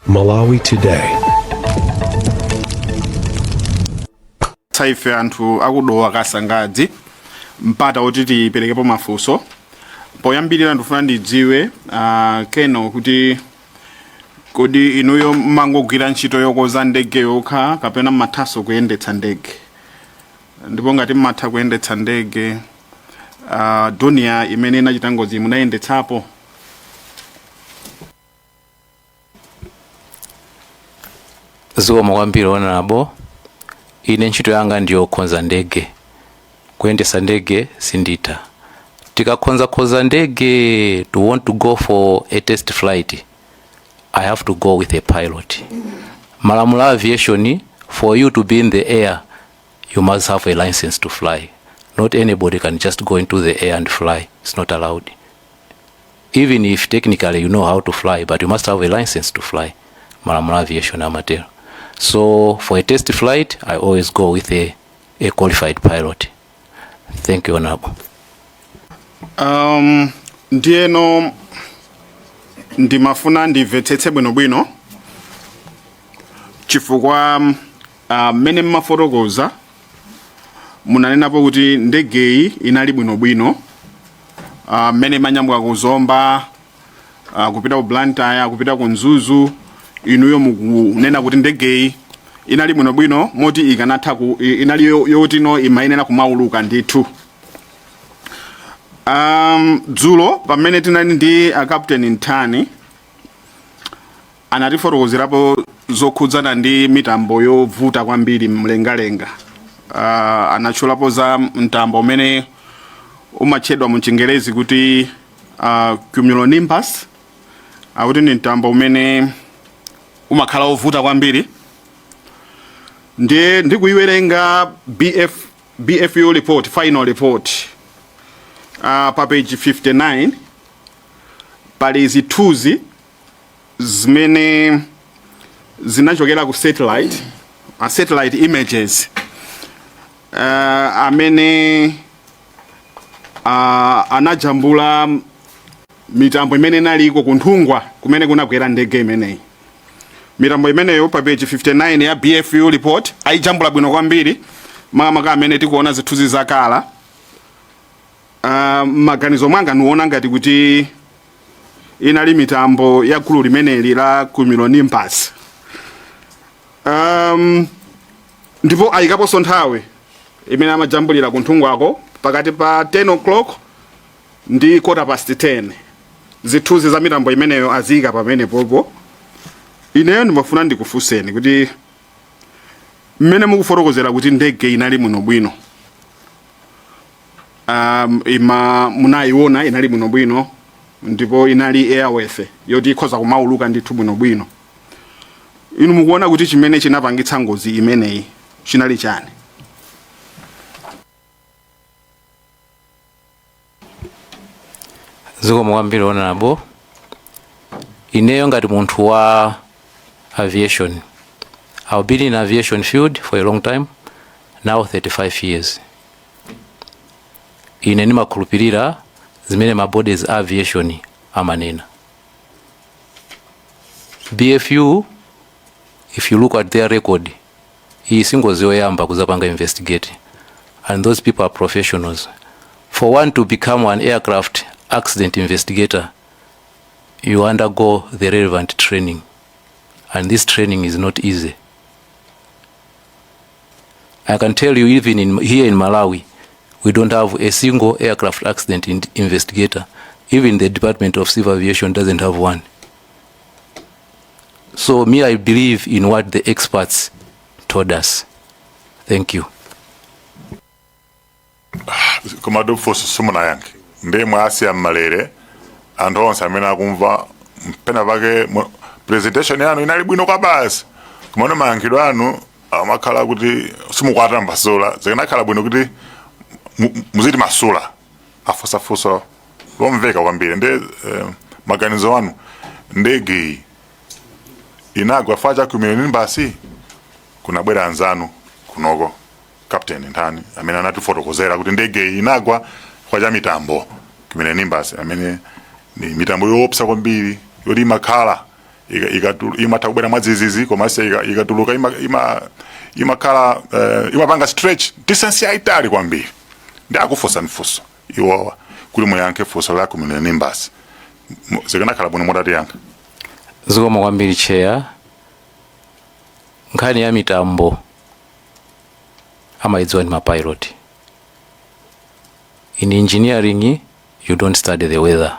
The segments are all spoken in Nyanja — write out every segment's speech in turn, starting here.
Malawi Today. Taife anthu akudowa kasangadzi mpata oti tiperekepo mafunso poyambirira ndifuna ndidziwe keno kuti kodi inuyo mangogwira ntchito yokoza ndege yokha kapena mathaso kuyendetsa ndege, ndipo ngati mmatha kuyendetsa ndege dunia imene inachita ngozi munayendetsapo? Zikomo kwambiri honorable. Ine ntchito yanga ndiyo kukonza ndege, kuyendetsa ndege sinditha. Tikakonza ndege, to want to go for a test flight, I have to go with a pilot. Malamulo aviation, for you to be in the air, you must have a license to fly. Not anybody can just go into the air and fly. It's not allowed. Even if technically you know how to fly, but you must have a license to fly. Malamulo aviation amateur. So for a test flight, I always go with a qualified pilot. Thank you, Honorable. Ndieno ndimafuna ndimvetsetse bwinobwino chifukwa mmene mmafotokoza munanenapo kuti ndegeyi inali bwinobwino, mmene manyambuka kuzomba kupita ku Blantyre kupita ku Nzuzu, inuyo mukunena kuti ndegeyi inali bwinobwino moti ikanatha inali yoti no imayenera kumauluka ndithu. Dzulo pamene tinali ndi Captain Ntani anatifotokozerapo zokhudzana ndi mitambo yovuta kwambiri mlengalenga. Anachulapo za mtambo umene umatchedwa mu Chingerezi kuti cumulonimbus, akuti ni mtambo umene umakhala ovuta kwambiri. Ndiye ndikuiwerenga BFU report, final report, pa page 59 pali zithunzi zimene zinachokera ku satellite images amene anajambula mitambo imene inaliko kunthungwa kumene kunagwera ndege imeneyi. Mitambo imeneyo pa page 59 ya BFU report aijambula bwino kwambiri, makamaka amene tikuona zithunzi zakala. Maganizo mwanga nuona ngati kuti inali mitambo ya gulu limeneli la cumulonimbus. Ndipo ayikaponso nthawi imene amajambulira kunthungwako pakati pa 10 o'clock ndi 10:15. Zithunzi za mitambo imeneyo aziyika pamene popo. Ineyo ndimafuna ndikufunseni kuti mmene mukufotokozera kuti ndege inali bwinobwino, munayiona inali bwinobwino ndipo inali airworthy yoti ikhoza kumauluka ndithu bwinobwino, inu mukuona kuti chimene chinapangitsa ngozi imeneyi chinali chani? Zikomo kwambiri honorable. Ineyo ngati munthu wa aviation, I've been in aviation field for a long time, now 35 years. Ine ndimakhulupirira zimene ma bodies aviation amanena. BFU, if you look at their record, iyi singozi yoyamba kuzapanga investigate, and those people are professionals. For one to become an aircraft accident investigator, you undergo the relevant training, and this training is not easy. I can tell you, even here in Malawi, we don't have a single aircraft accident investigator. Even the Department of Civil Aviation doesn't have one. So me, I believe in what the experts told us. Thank you. Komado force sumuna yanki nde mwasi ya malere andonsa amena kumva pena bage presentation yanu inali bwino kwa basi kumona mayankidwa anu amakhala kuti simukwata mbasola zikanakhala bwino kuti muziti masula afusafusa lomveka kwambiri. Nde maganizo anu ndege inagwa faja cumulonimbus kunabwera anzanu kunoko Captain Ntani amene anatifotokozera kuti ndege inagwa kwa mitambo cumulonimbus amene ni mitambo yoopsa kwambiri yoti makhala imatha kubwera mwadzizizi komanso ikatuluka imakhala imapanga stretch distance yaitali kwambiri. Ndi akufunsa mfunso iwowa kuli muyankhe funso la community members zikanakhala bwino mutatiyankha. Zikomo kwambiri chair. Nkhani ya mitambo amaidziwa ni mapilot. In engineering you don't study the weather,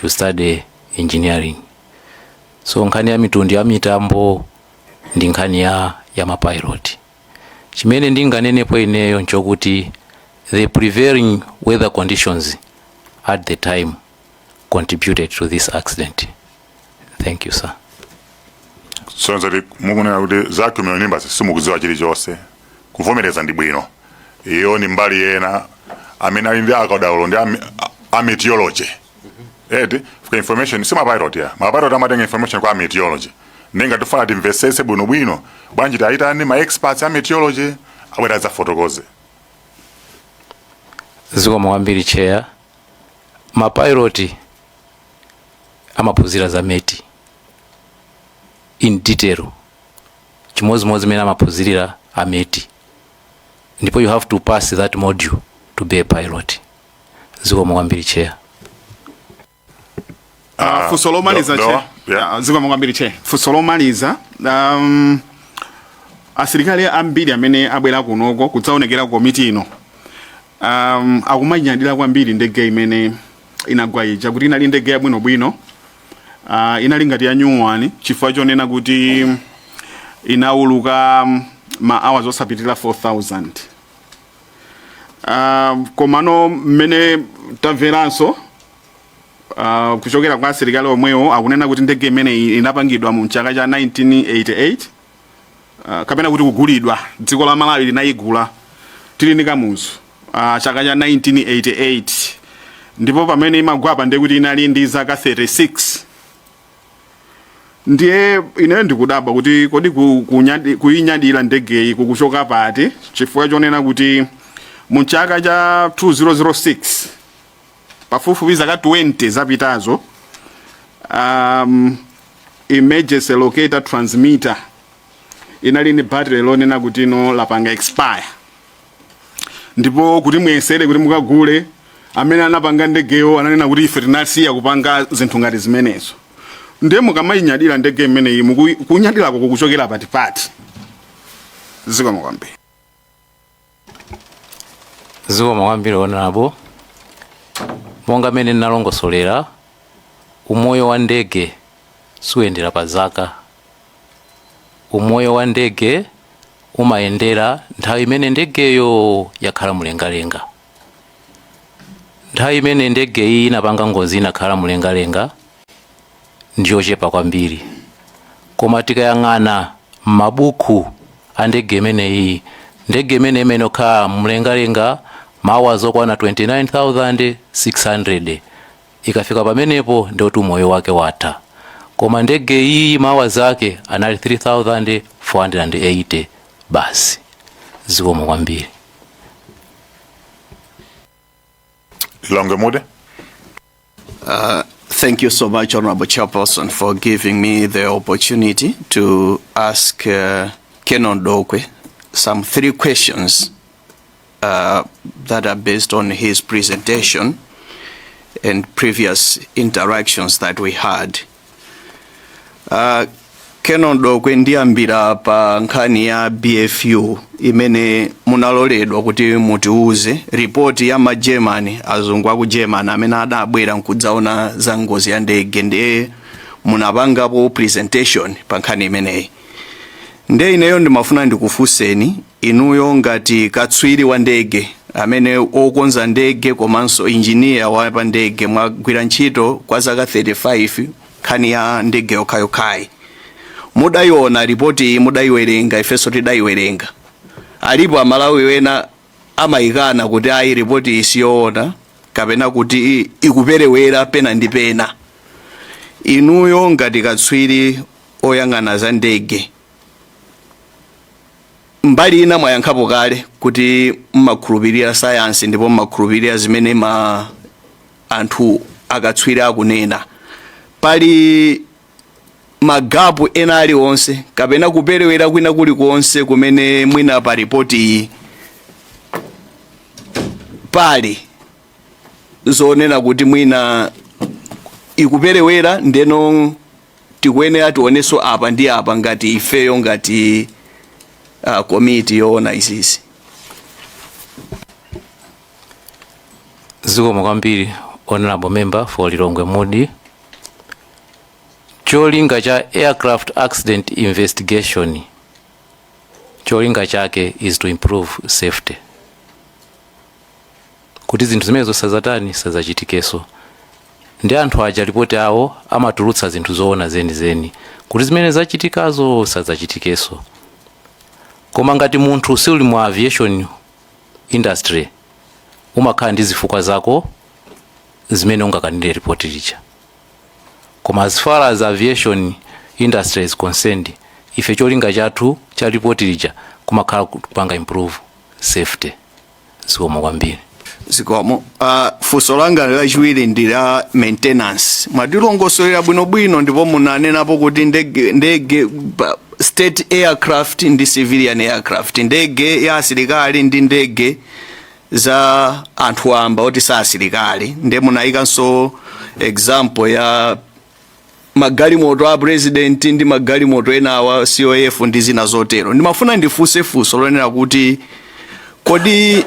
you study engineering. So nkhani ya mitundi ya mitambo ndi nkhani ya mapilot. Chimene ndinganenepo ineyo nchokuti the prevailing weather conditions at the time contributed to this accident. Thank you, sir. So nzati mukunena kuti za community members simukudziwa chilichonse kuvomereza ndi bwino. Iyo ni mbali yena amene ali ndi akadaulo ndi meteorology. For information simapilot ya mapilot amatenga information kwa meteorology. Nenga tufana timvesese bwino Bwanji taita ni ma experts a meteorology abwera za fotokoze. Zikomo kwambiri chair. Mapilot amaphunzira za meti in detail. Chimozimozi mena amaphunzirira ameti. Ndipo you have to pass that module to be a pilot. Zikomo kwambiri chair. Fusolomaliza che. Zikomo kwambiri che. Fusolomaliza asilikali ambiri amene abwera kunoko kudzaonekera komiti ino. Akumanyadira kwambiri ndege imene inagwa ija kuti inali ndege yabwinobwino. Inali ngati ya new one chifukwa chonena kuti inauluka ma hours osapitira 4000. Komano mmene tamveranso kuchokera kwa asilikali omwewo akunena kuti ndege imene inapangidwa mu chaka cha 1988 kapena kuti kugulidwa dziko la Malawi linayigula tili ndi kamuzu chaka cha 1988 ndipo pamene imagwapa ndi kuti inali ndi zaka 36. Ndiye ine ndikudabwa kuti kodi kuinyadira ndegeyi kukuchoka pati chifukwa chonena kuti mu chaka cha 2006 pafupifupi zaka 20 zapitazo emergency locator transmitter inali ni battery lonena kuti ino lapanga expire. Ndipo kuti muyesere kuti mukagule amene anapanga ndegeyo ananena kuti ife tinasiya kupanga zinthu ngati zimenezo. Ndiye mukamayinyadira ndege imeneyi kunyadira kukuchokera pati. Zikomo kwambiri. Zikomo kwambiri honorable. Monga mene nalongosolera umoyo wa ndege suyendera pa zaka. Umoyo wa ndege umayendera nthawi imene ndegeyo yakhala mulengalenga. Nthawi imene ndege iyi inapanga ngozi inakhala mulengalenga ndiyochepa kwambiri. Koma tikayang'ana mabuku a ndege imeneyi, ndege imene okhala mulengalenga mawa zokwana 29,600 ikafika pamenepo ndioti umoyo wake watha. Koma ndege iyi mawa zake anali 3,480 basi. Zikomo kwambiri. Ilonge mude. Thank you so much, Honorable Chairperson, for giving me the opportunity to ask Ken Ondokwe some 3 questions that are based on his presentation and previous interactions that we had. Ken Ondokwe ndiyambira pa nkhani ya BFU imene munaloledwa kuti mutiuze ripoti ya Germany azungu aku Germany amene adabwera nkudzaona za ngozi ya ndege ndiye munapangapo presentation pa nkhani imeneyi. Ndiye ineyo ndimafuna ndikufunseni inuyo ngati katswiri wa ndege amene okonza ndege komanso engineer wa pa ndege mwagwira ntchito kwa zaka 35 nkhani ya ndege yokhayokhayi. Mudayiona ripoti mudayiwerenga ifenso tidayiwerenga. Alipo amalawi wena amayikana kuti ayi ripoti isiyoona kapena kuti ikuperewera pena ndi pena. Inuyo ngati katswiri oyang'ana za ndege mbali ina mwayankhapo kale kuti mmakhulupirira science ndipo mmakhulupirira zimene anthu akatswiri akunena. Pali magapu ena aliwonse kapena kuperewera kwina kulikonse kumene mwina pa ripoti iyi pali zonena kuti mwina ikuperewera ndeno tikuyenera tionenso apa ndi apa ngati ifeyo ngati komiti yoona izizi. Zikomo kwambiri honorable member for Lilongwe Mudi. Cholinga cha aircraft accident investigation, cholinga chake is to improve safety. Kuti zinthu zimene zosazatani sazachitikeso. Ndi anthu aja ripoti awo amatulutsa zinthu zoona zeni kuti zimene zachitikazo sazachitikeso. Koma ngati munthu suli mu aviation industry umakhala ndi zifukwa zako zimene ungakanire ripoti licha. Koma as far as aviation industry is concerned, ife cholinga chathu cha ripoti licha kumakhala kupanga improve safety. Zikomo kwambiri. Zikomo. Funso langa lachiwiri ndi la maintenance. Mwatilongosolera bwinobwino ndipo munanenapo kuti ndege state aircraft ndi civilian aircraft, ndege ya asilikali ndi ndege za anthu amba oti sa asilikali. Nde munayikanso example ya magalimoto a president ndi magalimoto ena wa COF ndi zina zotero. Ndimafuna ndifunse funso lonena kuti kodi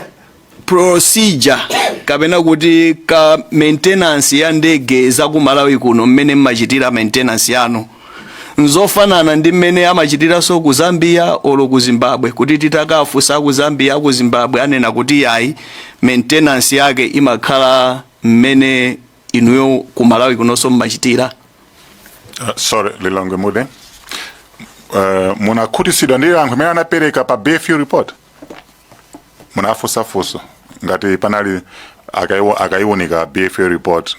procedure kapena kuti ka maintenance ya ndege za ku Malawi kuno mmene mmachitira maintenance yanu nzofanana ndi mmene amachitiraso ku Zambia olo ku Zimbabwe, kuti titakafunsa ku Zambia ku Zimbabwe anena kuti yayi maintenance yake imakhala mmene inuyo ku Malawi kunonso mmachitira? Sorry, Lilongwe Mudi. Munakhutitsidwa ndi yankho imene anapereka pa BFU report? Munafusafusa ngati panali akayiwunika BFU report?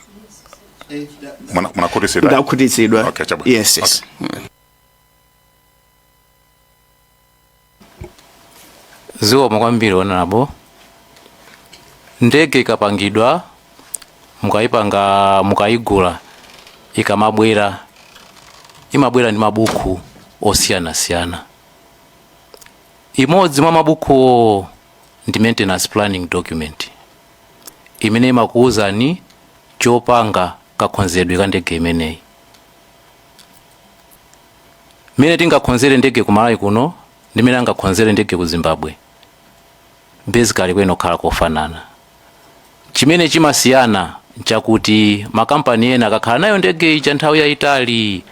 Munakhutitsidwa? Ndakhutitsidwa. Okay, chabu. Yes. Okay. Zikomo kwambiri honorable. Ndege ikapangidwa mukayigula ikamabwera imabwera ndi mabuku osiyana. Imodzi mwa mabuku ndi maintenance planning document imene imakuwuzani chopanga kakhonzedwe ka ndege imeneyi. Mene tingakhonzere ndege ku Malawi kuno ndi mene angakhonzere ndege ku Zimbabwe basically kweno khala kofanana. Chimene chimasiyana nchakuti makampani ena akakhala nayo ndege ija nthawi yayitali,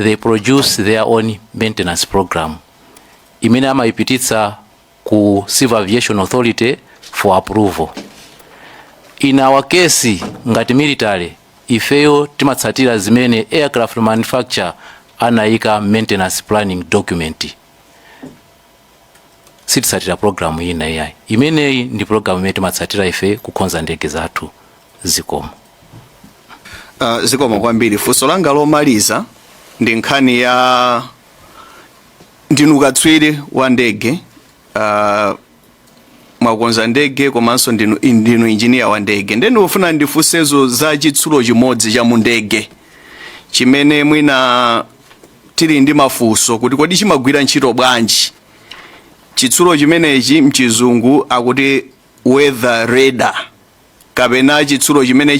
they produce their own maintenance program imene amayipititsa ku Civil Aviation Authority for approval. In our case ngati military ifeyo timatsatira zimene aircraft manufacturer anayika maintenance planning document. Sititsatira program ina yayi. Imeneyi ndi program imene timatsatira ife kukonza ndege zathu. Zikomo. Zikomo kwambiri. Funso langa lomaliza ndi nkhani ya ndinu katswiri wa ndege, mwakonza ndege komanso ndinu engineer wa ndege. Ndeni ufuna ndifunsezo za chitsulo chimodzi cha mu ndege chimene mwina tili ndi mafunso kuti kodi chimagwira ntchito bwanji. Chitsulo chimenechi mchizungu akuti weather radar, kapena chitsulo chimene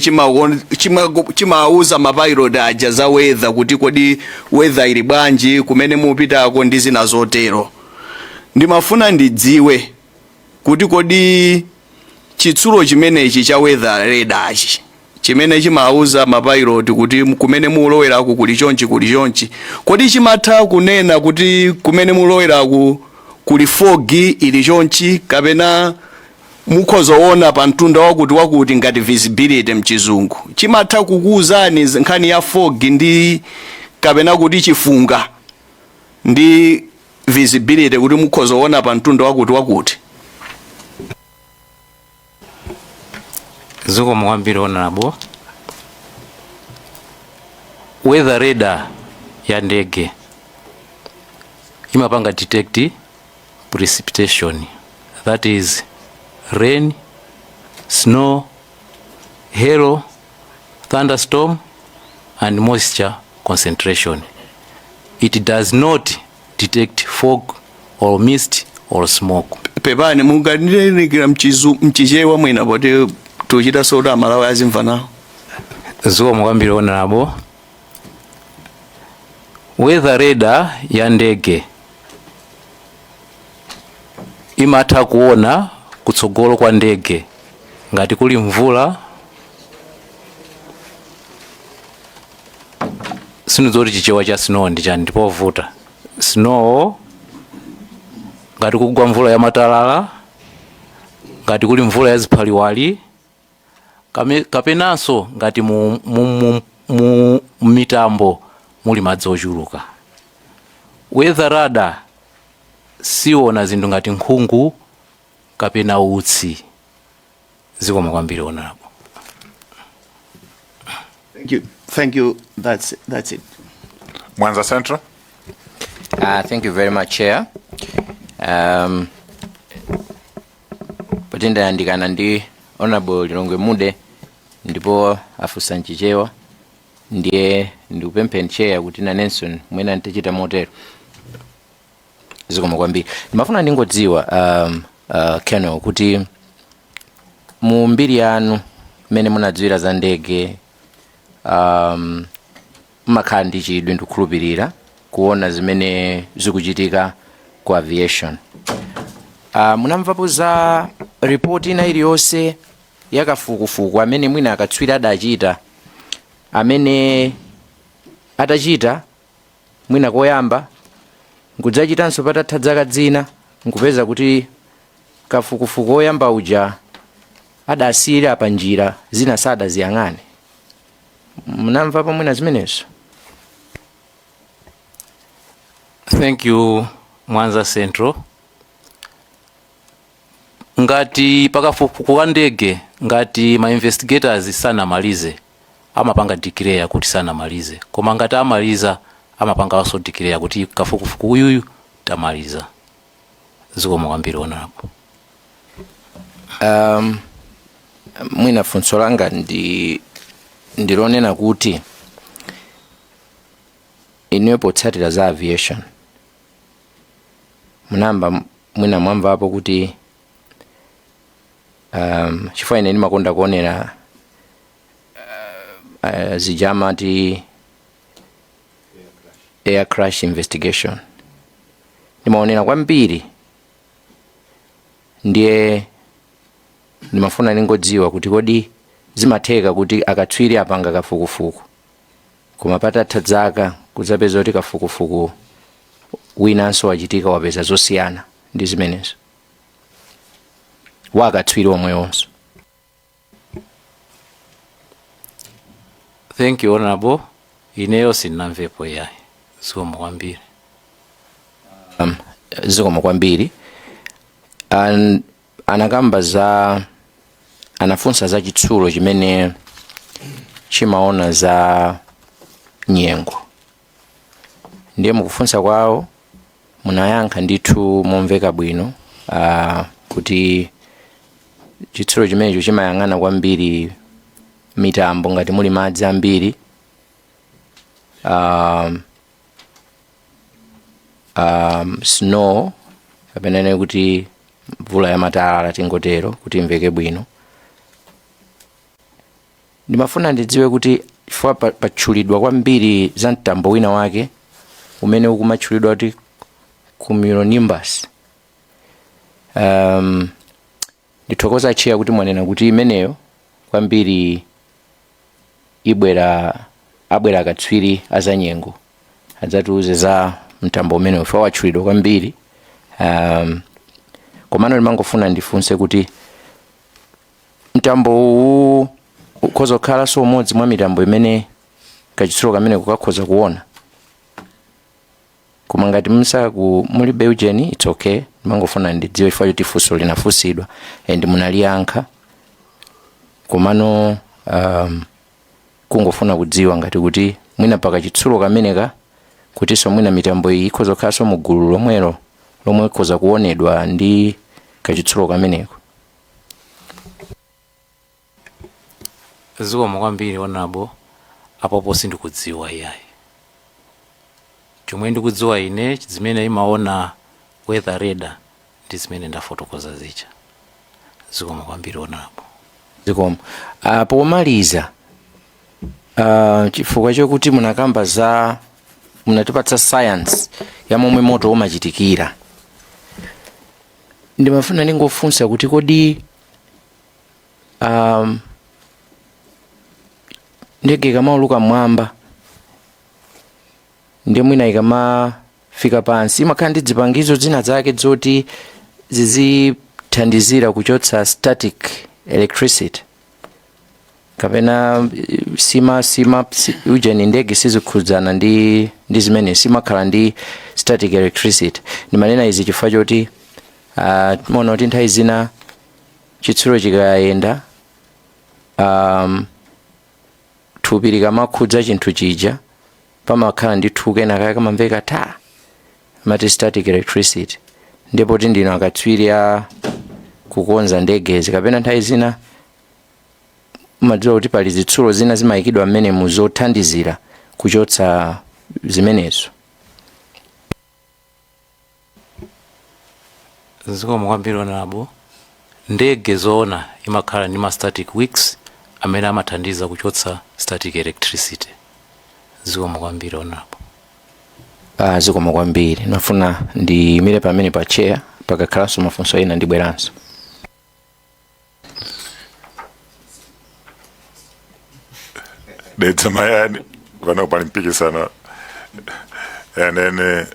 chimauza mapilot aja za weather kuti kodi weather ili bwanji kumene mupitako ndi zina zotero. Ndimafuna ndidziwe kuti kodi chitsulo chimenechi cha weather radar chimene chimauza mapilot kuti kumene muloweraku kuli chonchi kodi chimatha kunena kuti kumene muloweraku kuli fog ili chonchi, kapena mukhozoona pa mtunda wakuti ngati visibility mchizungu chimatha kukuuzani nkhani ya fog ndi kapena kuti chifunga ndi visibility kuti mukhozoona pa mtunda wakuti? Zikomo kwambiri honorable. Weather radar ya ndege imapanga detect precipitation, that is rain, snow, hail, thunderstorm and moisture concentration. it does not detect fog or mist or smoke. Pepani munganinikira mchichewa mwina poti tuchita soda Malawi azimva nawo. Zikomo kwambiri Honorable. Weather radar ya ndege imatha kuona kutsogolo kwa ndege ngati kuli mvula, sinuzoti chichewa cha snow ndi chani ndipovuta. Snow ngati kugwa mvula ya matalala, ngati kuli mvula ya ziphaliwali, kapenanso ngati mu mitambo muli madzi ochuluka. Weather radar siona zinthu ngati nkhungu kapena utsi. Zikomo kwambiri Honorable. Thank you. That's it. Mwanza Central. Thank you very much, Chair. Potenda yandikana ndi Honorable Lilongwe Mude ndipo afusa nchichewa ndiye ndikupempheni Chair kuti na Nelson mwena ntachita motero. Zikomo kwambiri. Ndimafuna ndingodziwa Colonel kuti mu mbiri yanu mene munadziwira za ndege mmakhala ndi chidwi ndikukhulupirira kuona zimene zikuchitika ku aviation. Munamvapo za report ina iliyonse yakafukufuku amene mwina akatswiri adachita, amene atachita mwina koyamba nkudzachitanso patatha zaka zina nkupeza kuti kafukufuku oyamba uja adasiyira pa njira zina sadaziyang'ane? Munamvapo mwina zimenezo? Thank you Mwanza Central. Ngati pakafukufuku wa ndege, ngati ma investigators sanamalize amapanga declare kuti sanamalize, koma ngati amaliza amapanga also declare kuti kafukufuku uyuyu tamaliza. Zikomo kwambiri Honorable. Mwina funso langa ndilonena kuti inuyo potsatira za aviation munamba mwina mwamvapo kuti chifukwa ine ndimakonda kuonera zijamati air crash investigation, ndimaonera kwambiri, ndiye ndimafuna ningodziwa kuti kodi zimatheka kuti akatswiri apanga kafukufuku koma patatha zaka kudzapeza kuti kafukufuku winanso wachitika wapeza zosiyana ndi zimenezo wakatswiri omwewonso? Thank you Honorable. Ineyo sinamvepo yayi. Zikomo kwambiri. Zikomo kwambiri. Anakamba za anafunsa za chitsulo chimene chimaona za nyengo, ndiye mukufunsa kwawo munayankha ndithu momveka bwino kuti chitsulo chimenecho chimayang'ana kwambiri mitambo ngati muli madzi ambiri, snow kapena kuti mvula ya matalala tingotero kuti imveke bwino. Ndimafuna ndidziwe kuti chifukwa patchulidwa kwambiri za mtambo wina wake umene ukumatchulidwa kuti cumulonimbus. Ndithokoza Chair kuti mwanena kuti imeneyo kwambiri abwera akatswiri azanyengo adzatiuze za mtambo umene ufa watchulidwa kwambiri. Komano ndimangofuna ndifunse kuti mtambo uwu ukhoza kukhala so umodzi mwa mitambo imene kachitsulo kamene kukakhoza kuona, koma ngati muli Belgian it's okay. Ndimangofuna ndidziwe chifukwa choti funso linafunsidwa and munaliyankha, komano kungofuna kudziwa ngati kuti mwina paka chitsulo kameneka kutinso mwina mitambo iyi ikhoza kukhala so mu gulu lomwe ikhoza kuonedwa ndi kachitsulo kameneko. Zikomo kwambiri Honorable. Apopo sindikudziwa yayi. chomwe ndikudziwa ine zimene imaona weather radar ndi zimene ndafotokoza zicha. Zikomo kwambiri onapo. Zikomo. Pomaliza chifukwa chokuti munakamba za munatipatsa science ya momwe moto umachitikira, ndimafuna ningofunsa kuti kodi ndege ikamauluka mwamba ndi mwina ikamafika pansi imakhala ndi zipangizo zina zake zoti zizithandizira kuchotsa static electricity, kapena ujeni ndege sizikhudzana ndi zimene simakhala ndi static electricity. Ndimanena izi chifukwa choti timaona kuti nthawi zina chitsulo chikayenda thupi likamakhudza chinthu chija pamakhala ndi thupi kenaka kamamveka ta amati static electricity. Ndipo ndinu akatswiri a kukonza ndegezi, kapena nthawi zina madziwa kuti pali zitsulo zina zimayikidwa mmene muzothandizira kuchotsa zimenezo. Zikomo kwambiri onapo. Ndege zoona imakhala ndi ma static wicks amene amathandiza kuchotsa static electricity. Zikomo kwambiri onapo. Zikomo kwambiri. Nafuna ndiyimire pamene pa chair pakakhalanso mafunso ena ndibweranso. Dedza mayani vana pali mpikisano and then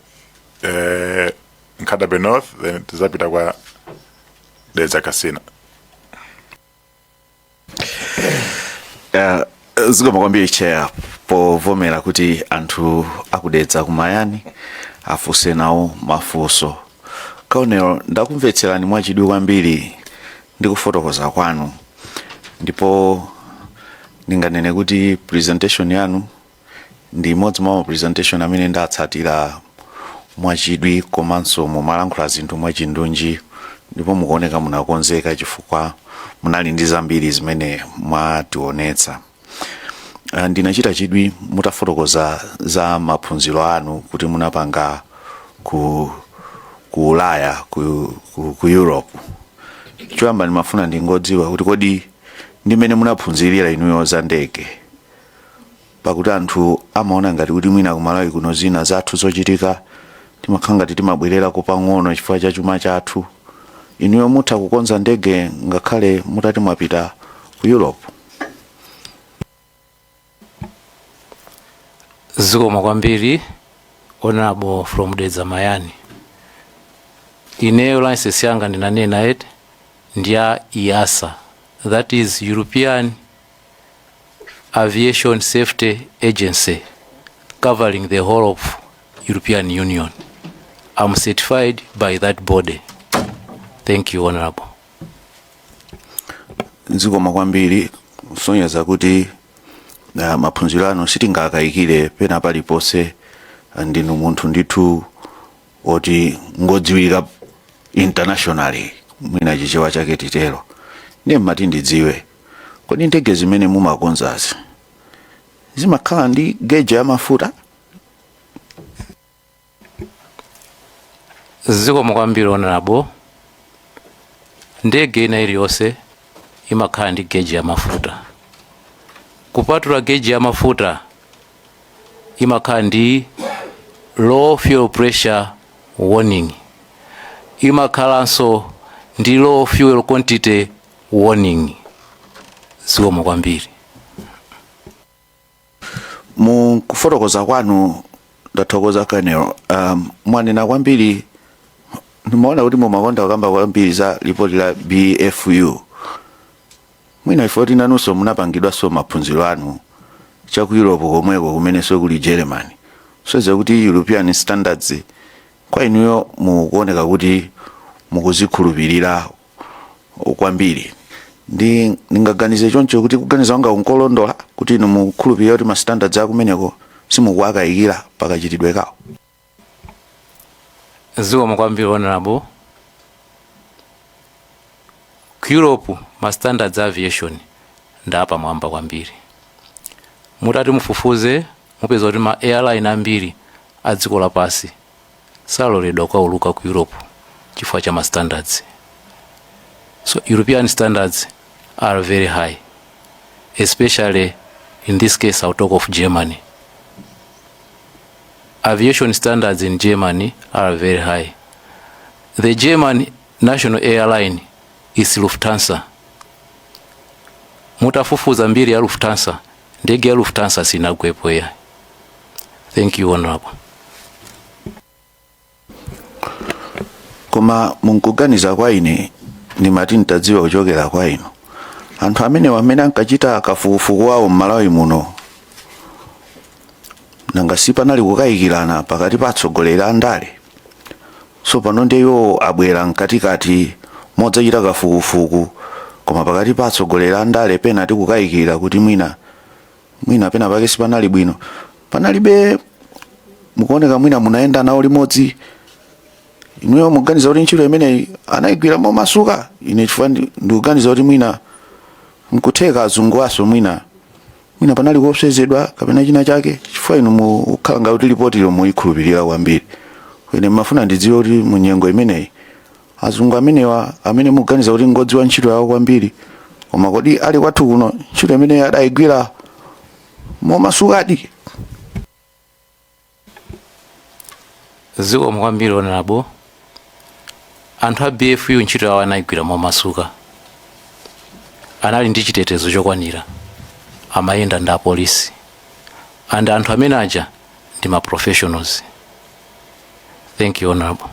Nkadabe North, then tizapita kwa Dedza Kasina. Zikomo kwambiri chair povomera kuti anthu akudedza kumayani afunse nawo mafunso. Kaonero ndakumvetserani mwachidwi kwambiri ndi kufotokoza kwanu, ndipo ndinganene kuti presentation yanu ndi imodzi mwa presentation amene ndatsatira mwachidwi komanso mumalankhula zinthu mwachindunji, ndipo mukuoneka munakonzeka chifukwa munali ndi zambiri zimene mwationetsa. Ndinachita chidwi mutafotokoza za maphunziro anu kuti munapanga ku Ulaya, ku Europe. Choyamba ndimafuna ndingodziwa kuti kodi ndimene munaphunzirira inuyo za ndege, pakuti anthu amaona ngati kuti mwina kumalawi kuno zina zathu zochitika timakhala ngati timabwerera kupang'ono chifukwa cha chuma chathu. Inuyo mutha kukonza ndege ngakhale mutati mwapita ku Europe. Zikomo kwambiri onabo from Dedza Mayani. Ineyo license yanga ndinanena eti ndiya EASA, that is European Aviation Safety Agency, covering the whole of European Union. I'm certified by that body. Thank you, Honorable. Zikomo kwambiri kusonyeza kuti maphunziro anu sitingakayikire pena palipose, ndinu munthu ndithu oti ngodziwika internationally mwina chichewa chake titero. Ndiye mmati ndidziwe kodi ndege zimene mumakonzazi zimakhala ndi geja ya mafuta? Zikomo kwambiri Honorable. Ndege ina iliyonse imakhala ndi geji ya mafuta. Kupatula geji ya mafuta imakhala ndi low fuel pressure warning, imakhalanso ndi low fuel quantity warning. Zikomo kwambiri. Mu kufotokoza kwanu ndathokoza kanero. Mwanena kwambiri, nimaona kuti mumakonda kukamba kwambiri za report la BFU. Mwina ifoti nanunso munapangidwa so maphunziro anu cha ku Europe komweko kumene so kuli Germany. Soze kuti European standards kwa inuyo mukuoneka kuti mukuzikhulupirira kwambiri. Ndi ningaganize choncho kuti kuganiza wanga unkolondola kuti inu mukhulupirira kuti ma standards akumeneko simukuwakayikira pakachitidwe kawo. Zikomo kwambiri Honorable. Ku Europe ma standards aviation ndapa mwamba kwambiri. Mutati mufufuze mupeza kuti ma airline ambiri a dziko lapasi saloledwa kukauluka ku Europe chifukwa cha ma standards. So European standards are very high, especially in this case I'll talk of Germany. Aviation standards in Germany are very high. The German national airline is Lufthansa. Mutafufuza mbili ya Lufthansa, ndege ya Lufthansa sinagwepo ya. Thank you, Honorable. Koma munkuganiza kwa ine ni mati ntadziwa kuchokera kwa ino anthu amene ankachita kafukufuku wawo m'Malawi muno nanga sipanali kukayikirana pakati pa atsogoleri a ndale. So pano ndiyo abwera mkatikati modzachita kafukufuku koma pakati pa atsogoleri a ndale pena tikukayikira kuti mwina pena pake sipanali bwino. Panalibe mukuoneka mwina munaenda nawo limodzi. Inuyo muganiza kuti ntchito imene anayigwira momasuka. Ine chifukwa ndikuganiza kuti mwina nkutheka azungu aso mwina panali kuopsezedwa kapena china chake chifukwa inu mukhala ngati kuti ripoti iyo muyikhulupirira kwambiri. Ine mafuna ndidziwe kuti munyengo imeneyi azungu amenewa amene muganiza kuti ngodziwa ntchito yawo kwambiri koma kodi ali kwathu kuno ntchito imene adayigwira momasukadi. Ziko mwambiri Honorable. Anthu a BFU ntchito yawo anayigwira momasuka. Anali ndi chitetezo chokwanira. Amayenda ndi apolisi. And anthu amene aja ndi ma professionals. Thank you, Honorable.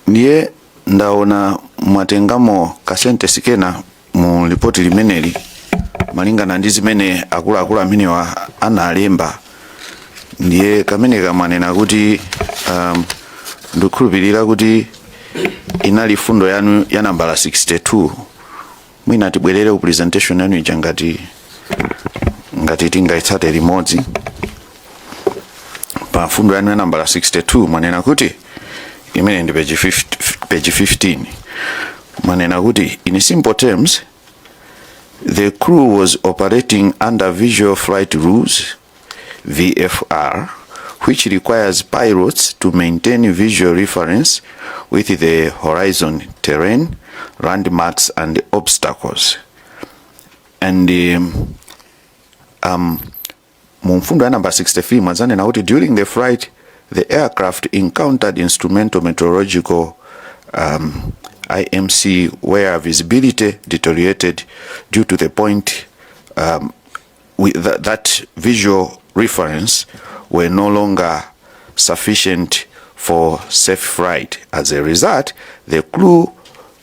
Ndiye ndaona mwatengamo kasente sikena mu ripoti limeneli malingana ndi zimene akuluakulu amenewa analemba. Ndiye kamene kamanena kuti ndikukhulupirira kuti inali fundo yanu ya nambala 62. Mwina tibwerere ku presentation yanu ija ngati tingaitsate limodzi. Pa fundo yanu ya nambala 62 mwanena kuti imene ndi page 15. Mwanena kuti in simple terms the crew was operating under Visual Flight Rules VFR, which requires pilots to maintain visual reference with the horizon, terrain, landmarks and obstacles. And mumfundo ya number 63 mwazanena kuti during the flight the aircraft encountered instrumental meteorological IMC where visibility deteriorated due to the point that visual reference were no longer sufficient for safe flight. As a result, the crew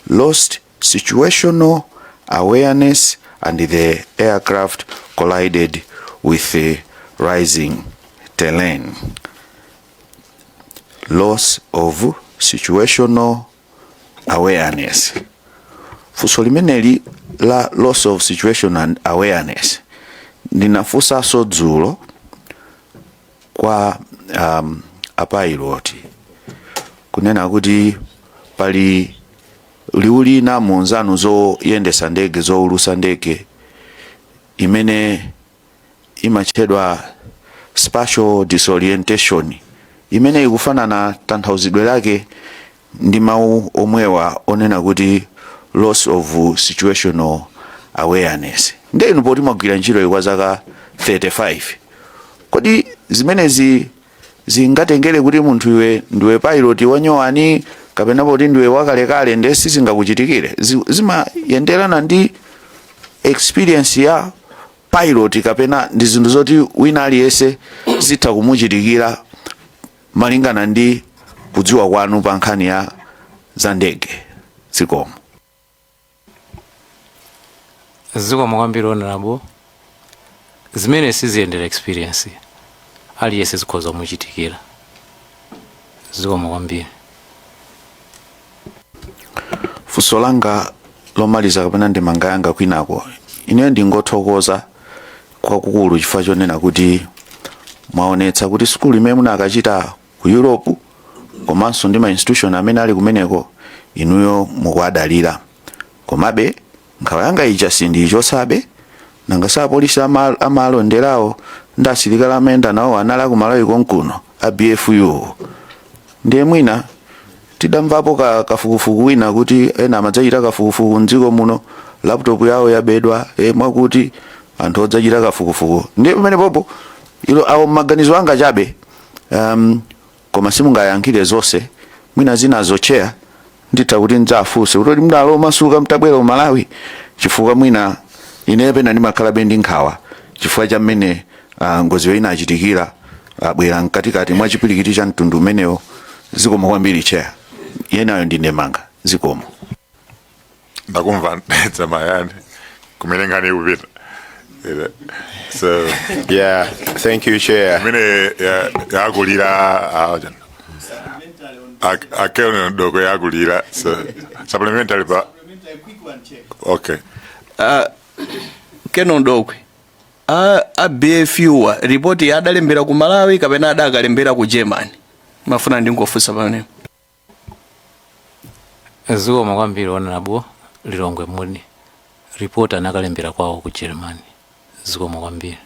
lost situational awareness and the aircraft collided with the rising terrain. Loss of situational awareness. Fuso limeneli la loss of situational awareness ndinafusa so dzulo kwa apiloti kunena kuti pali liuli na munzanu zoyendesa ndege zoulusa ndege imene imachedwa spatial disorientation imene ikufanana tanthauzidwe lake ndi mawu omwewa onena kuti loss of situational awareness. Ndenu poti mwagwira ntchito kwa zaka 35 kodi zimenezi zingatengere kuti munthu iwe ndiwe pilot wanyowani kapena poti ndiwe wakalekale ndi sizingakuchitikire zimayenderana ndi experience ya pilot kapena ndi zinthu zoti wina aliyense zitha kumuchitikira malingana ndi kudziwa kwanu pa nkhani ya za ndege zikomo. Ziko mwambiri Honorable. Zimene siziyendera experience aliyense zikhoza kumuchitikira. Ziko mwambiri. Funso langa lomaliza kapena ndemanga yanga kwinako ine ndingothokoza kwakukulu chifukwa chonena kuti mwaonetsa kuti skulu imene munakachita ku Europe komanso ndi ma institution amene ali kumeneko inuyo mukuadalira. Komabe nkhawa yanga ija sindichosabe nanga sa polisi amalonderawo ndi asilikali amenda nawo anali kumalawi konkuno a BFU. Ndiye mwina tidamvapo kafukufuku wina kuti ena amadzachita kafukufuku mdziko muno, laptop yawo yabedwa mwakuti anthu odzachita kafukufuku. Ndiye pamene popo ilo awo maganizo anga chabe, koma simungayankhire zonse, mwina zinazo chair nditha kuti ndzafunse kuti mdalo masuka mtabwera ku Malawi chifukwa mwina ine pena ndimakhala bendi nkhawa chifukwa cha mmene ngozi inachitikira abwera mkatikati mwa chipirikiti cha mtundu umenewo. Zikomo kwambiri chair, yenayo ndine manga. Zikomo. Ndakumva mayani kumene ngani upita. So yeah, thank you chair. Mine yakulira akeo ndoko yakulira, so supplementary pa. Okay. Keno ndokwe a BFU report yadalembera ku Malawi kapena adakalembera ku Germany. Mafuna ndingofunsa pamene. Zikomo kwambiri honorable Lilongwe Muni. Report anakalembera kwawo ku Germany. Zikomo kwambiri.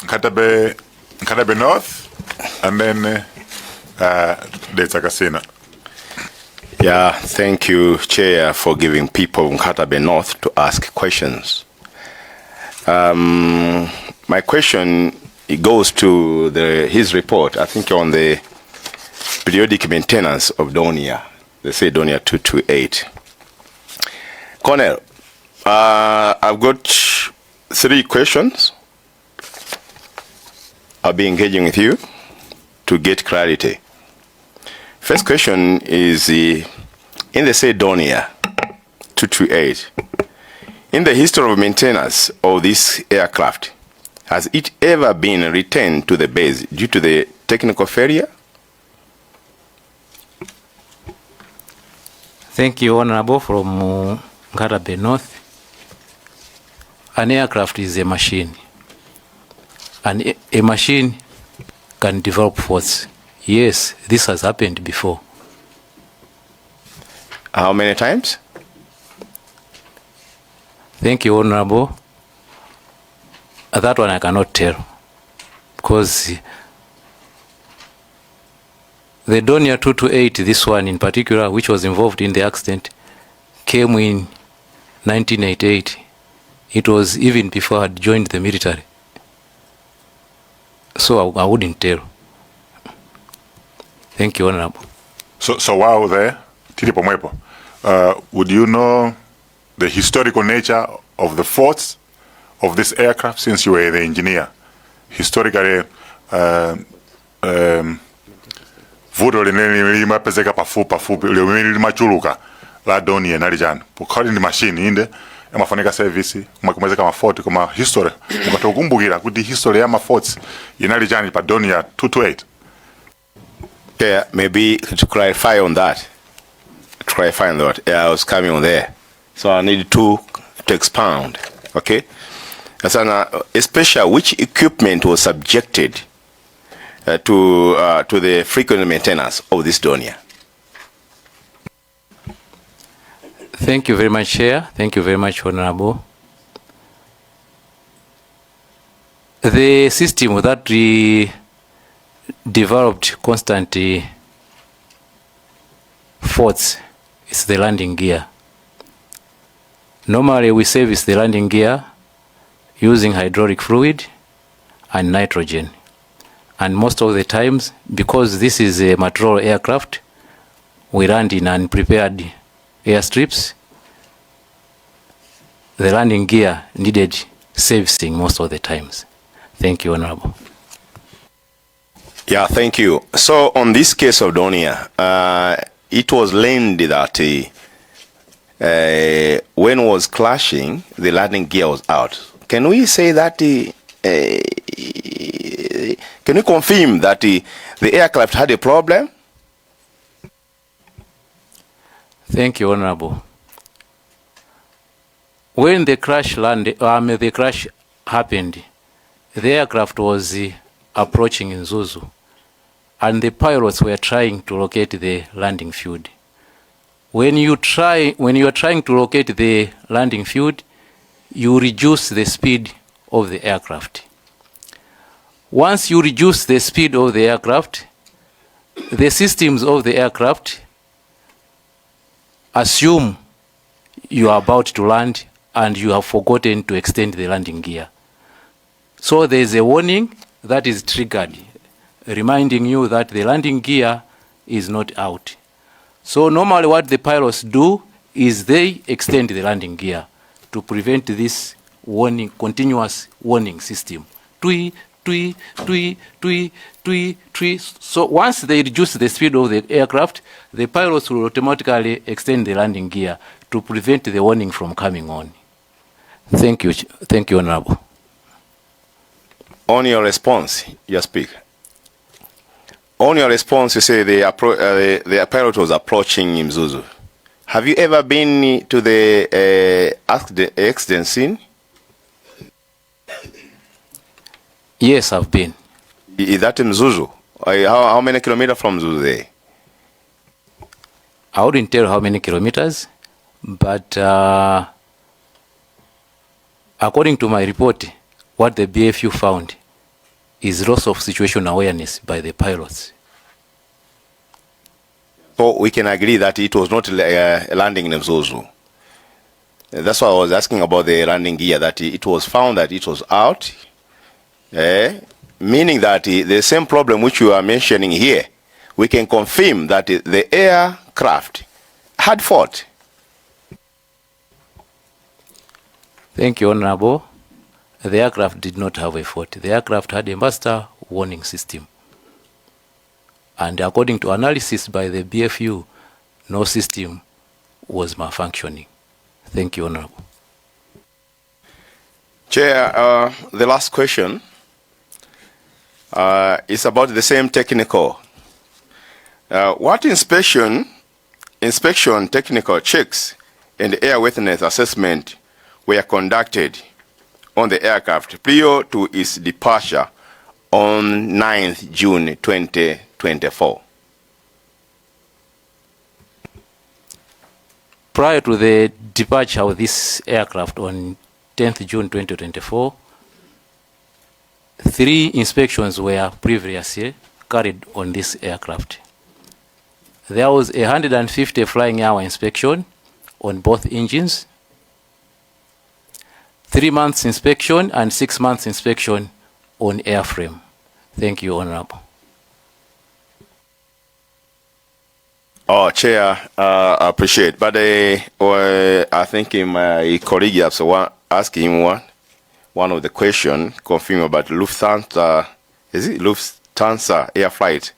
Nkatabe North and then Desakasina. Yeah, thank you chair for giving people in Nkatabe North to ask questions. My question, it goes to his report, I think on the periodic maintenance of Donia. They say Donia 228. Colonel, I've got 3 questions. I'll be engaging with you to get clarity. First question is, in the say Donia 228, in the history of maintenance of this aircraft, has it ever been returned to the base due to the technical failure? Thank you, Honorable, from Nkatabe North. An aircraft is a machine. And a machine can develop faults. Yes, this has happened before. How many times? Thank you, Honorable. That one I cannot tell, because the Donia 228, this one in particular, which was involved in the accident, came in 1988. It was even before I had joined the military. So I wouldn't tell. Thank you, Honorable. So while there, Tilipo Mwepo, would you know the historical nature of the faults of this aircraft since you were the engineer? Historically, vuto lima pezeka pafupi lima chuluka la Donia nalijana. According to machine inde emafanyika service kumwezeka mafault kuma history mukatokumbukira kuti history ya mafaults inalijana pa Donia 228. Yeah, maybe to clarify on that. I was coming on there. So I need to expound. Okay? Especially which equipment was subjected to the frequent maintenance of this Donia? Thank you very much, Chair. Thank you very much, Honorable. The system that we developed constant faults is the landing gear. Normally we service the landing gear using hydraulic fluid and nitrogen. And most of the times, because this is a material aircraft, we land in unprepared airstrips. The landing gear needed servicing most of the times. Thank you, Honorable. Yeah, thank you. So on this case of Donia, it was learned that when it was crashing, the landing gear was out. Can we say that, can you confirm that the aircraft had a problem? Thank you, Honorable. When the crash landed, the crash happened, the aircraft was approaching in Zuzu, and the pilots were trying to locate the landing field. When you are trying to locate the landing field, you reduce the speed of the aircraft. Once you reduce the speed of the aircraft, the systems of the aircraft assume you are about to land and you have forgotten to extend the landing gear. So there is a warning that is triggered, reminding you that the landing gear is not out. So normally what the pilots do is they extend the landing gear to prevent this warning, continuous warning system. Tui, tui, tui, tui, tui, tui. So once they reduce the speed of the aircraft, the pilots will automatically extend the landing gear to prevent the warning from coming on. Thank you, Honorable. On your response, you speak. On your response, you say the pilot was approaching Mzuzu. Have you ever been to the accident scene? Yes, I've been. Is that in Mzuzu? How many kilometers from Mzuzu there? I wouldn't tell how many kilometers, but according to my report, what the BFU found is loss of situation awareness by the pilots. So we can agree that it was not landing in Mzuzu. That's why I was asking about the landing gear, that it was found that it was out, meaning that the same problem which you are mentioning here, we can confirm that the aircraft had fault. Thank you, Honorable. The aircraft did not have a fault. The aircraft had a master warning system. And according to analysis by the BFU, no system was malfunctioning. Thank you, Honorable. Chair, the last question is about the same technical. What inspection, technical checks, and airworthiness assessment were conducted on the aircraft prior to its departure on 9th June 2024? Prior to the departure of this aircraft on 10th June 2024, 3 inspections were previously carried on this aircraft. There was a 150 flying hour inspection on both engines, 3 months inspection and 6 months inspection on airframe. Thank you, Honorable. Oh, Chair, I appreciate. But I think my colleague has asked him one of the question, confirm about Lufthansa. Is it Lufthansa air flight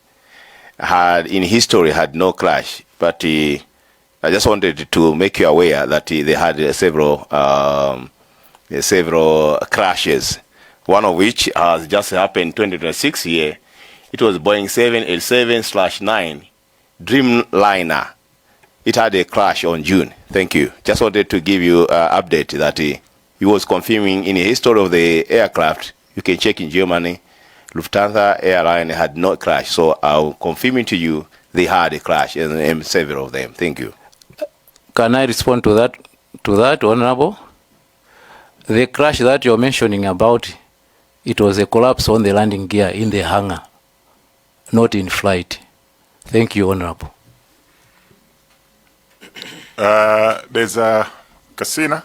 in history had no crash, but I just wanted to make you aware that they had several crashes. One of which has just happened 2026 here. It was Boeing 787-9 Dreamliner. It had a crash on June. Thank you. Just wanted to give you an update that he was confirming in the history of the aircraft. You can check in Germany. Lufthansa airline had not crashed. So I'll confirm to you they had a crash and several of them. Thank you. Can I respond to that, Honorable? The crash that you're mentioning about, it was a collapse on the landing gear in the hangar, not in flight. Thank you, Honorable. There's a Casina.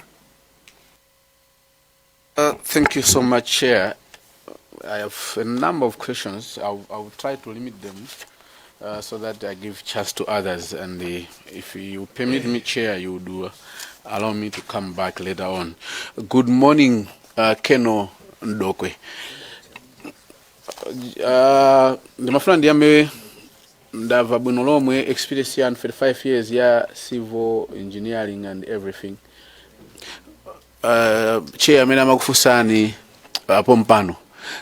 Thank you so much, Chair. I have a number of questions. I'll try to limit them so that I give chance to others. And if you permit me, Chair, you do allow me to come back later on. Good morning, Keno Ndokwe. Ndimafuna ndiyambe ndava bwino lomwe experience ya 35 years ya civil engineering and everything. Chair amene amakufunsani apo mpano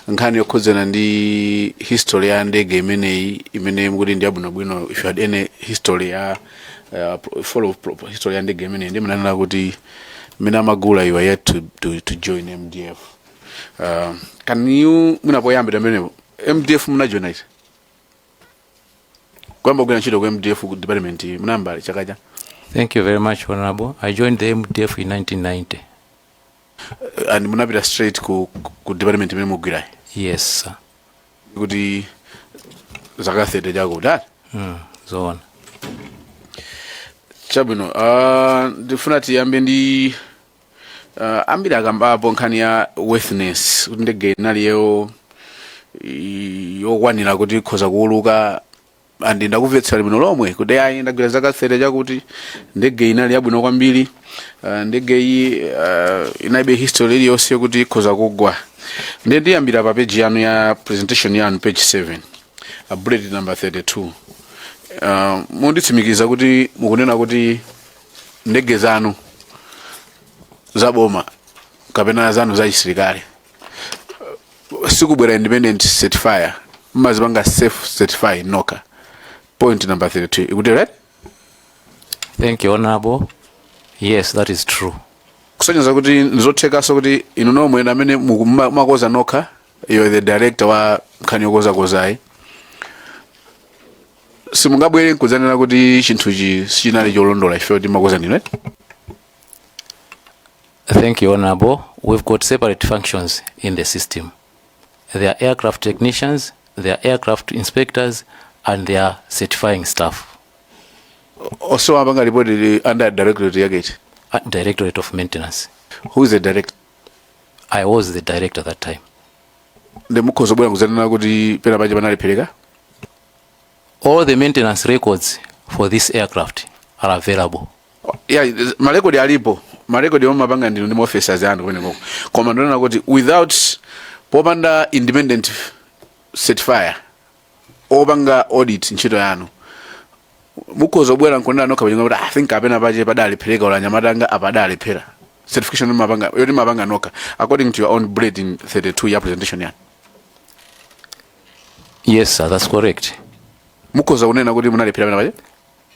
nkhani yokhuzana ndi history ya ndege imene mukuti ndi abwinobwino. If you had any history ya follow history ya ndege imene ndi munanena kuti mene amagula you are yet to join MDF. Can you munapoyambira mmenepo MDF munajoina iti kwamba kuna ntchito kwa MDF department munambali chakaja? Thank you very much, Honorable. I joined the MDF in 1990. and munapita straight ku department imene mugwirayi? Yes sir. Kuti zaka 30 jako that Zoona. chabwino ndifuna tiyambe ndi ambiri akambapo nkhani ya worthiness kuti ndege inali yokwanira kuti ikhoza kuuluka, andi ndakumvetsera bwino lomwe kuti ayi ndagwira zaka 30 chakuti ndege inali yabwino kwambiri, ndege iyi inalibe history iliyonse kuti ikhoza kugwa. Ndiye ndiyambira pa page yanu ya presentation yanu page 7 bullet number 32. Munditsimikiza kuti mukunena kuti ndege zanu zaboma kapena zanu za chisilikali sikubwera independent certifier, mmazipanga self certify noka. Point number 32 ikuti right? Thank you honorable. Yes, that is true. Kusonyeza kuti nizothekaso kuti inu nomwe amene mukumakoza noka, you are the director wa nkhani yokozakozayi, simungabwere nkuzanena kuti chinthuchi sichinali cholondola ife kuti makoza nino right? Thank you honorable. We've got separate functions in the system. There are aircraft technicians, there are aircraft inspectors, and there are certifying staff. Also abanga reported under directorate yagate. Directorate of maintenance. Who is the director? I was the director at that time. The mukozo bwana kuzanena kuti pena baje banalipereka? All the maintenance records for this aircraft are available. Yeah, marekodi alipo. Marekodi omwe mapanga ndi officers anu kweneko. Koma ndonena kuti without popanda independent certifier opanga audit ntchito yanu, mukozo bwera nkonena noka banyanga kuti I think apena paje padalipereka ola nyamatanga apadaliphera. Certification mapanga yoti mapanga noka according to your own bullet in 32 year presentation yan. Yes sir, that's correct. Mukoza unena kuti munaliphera pena paje?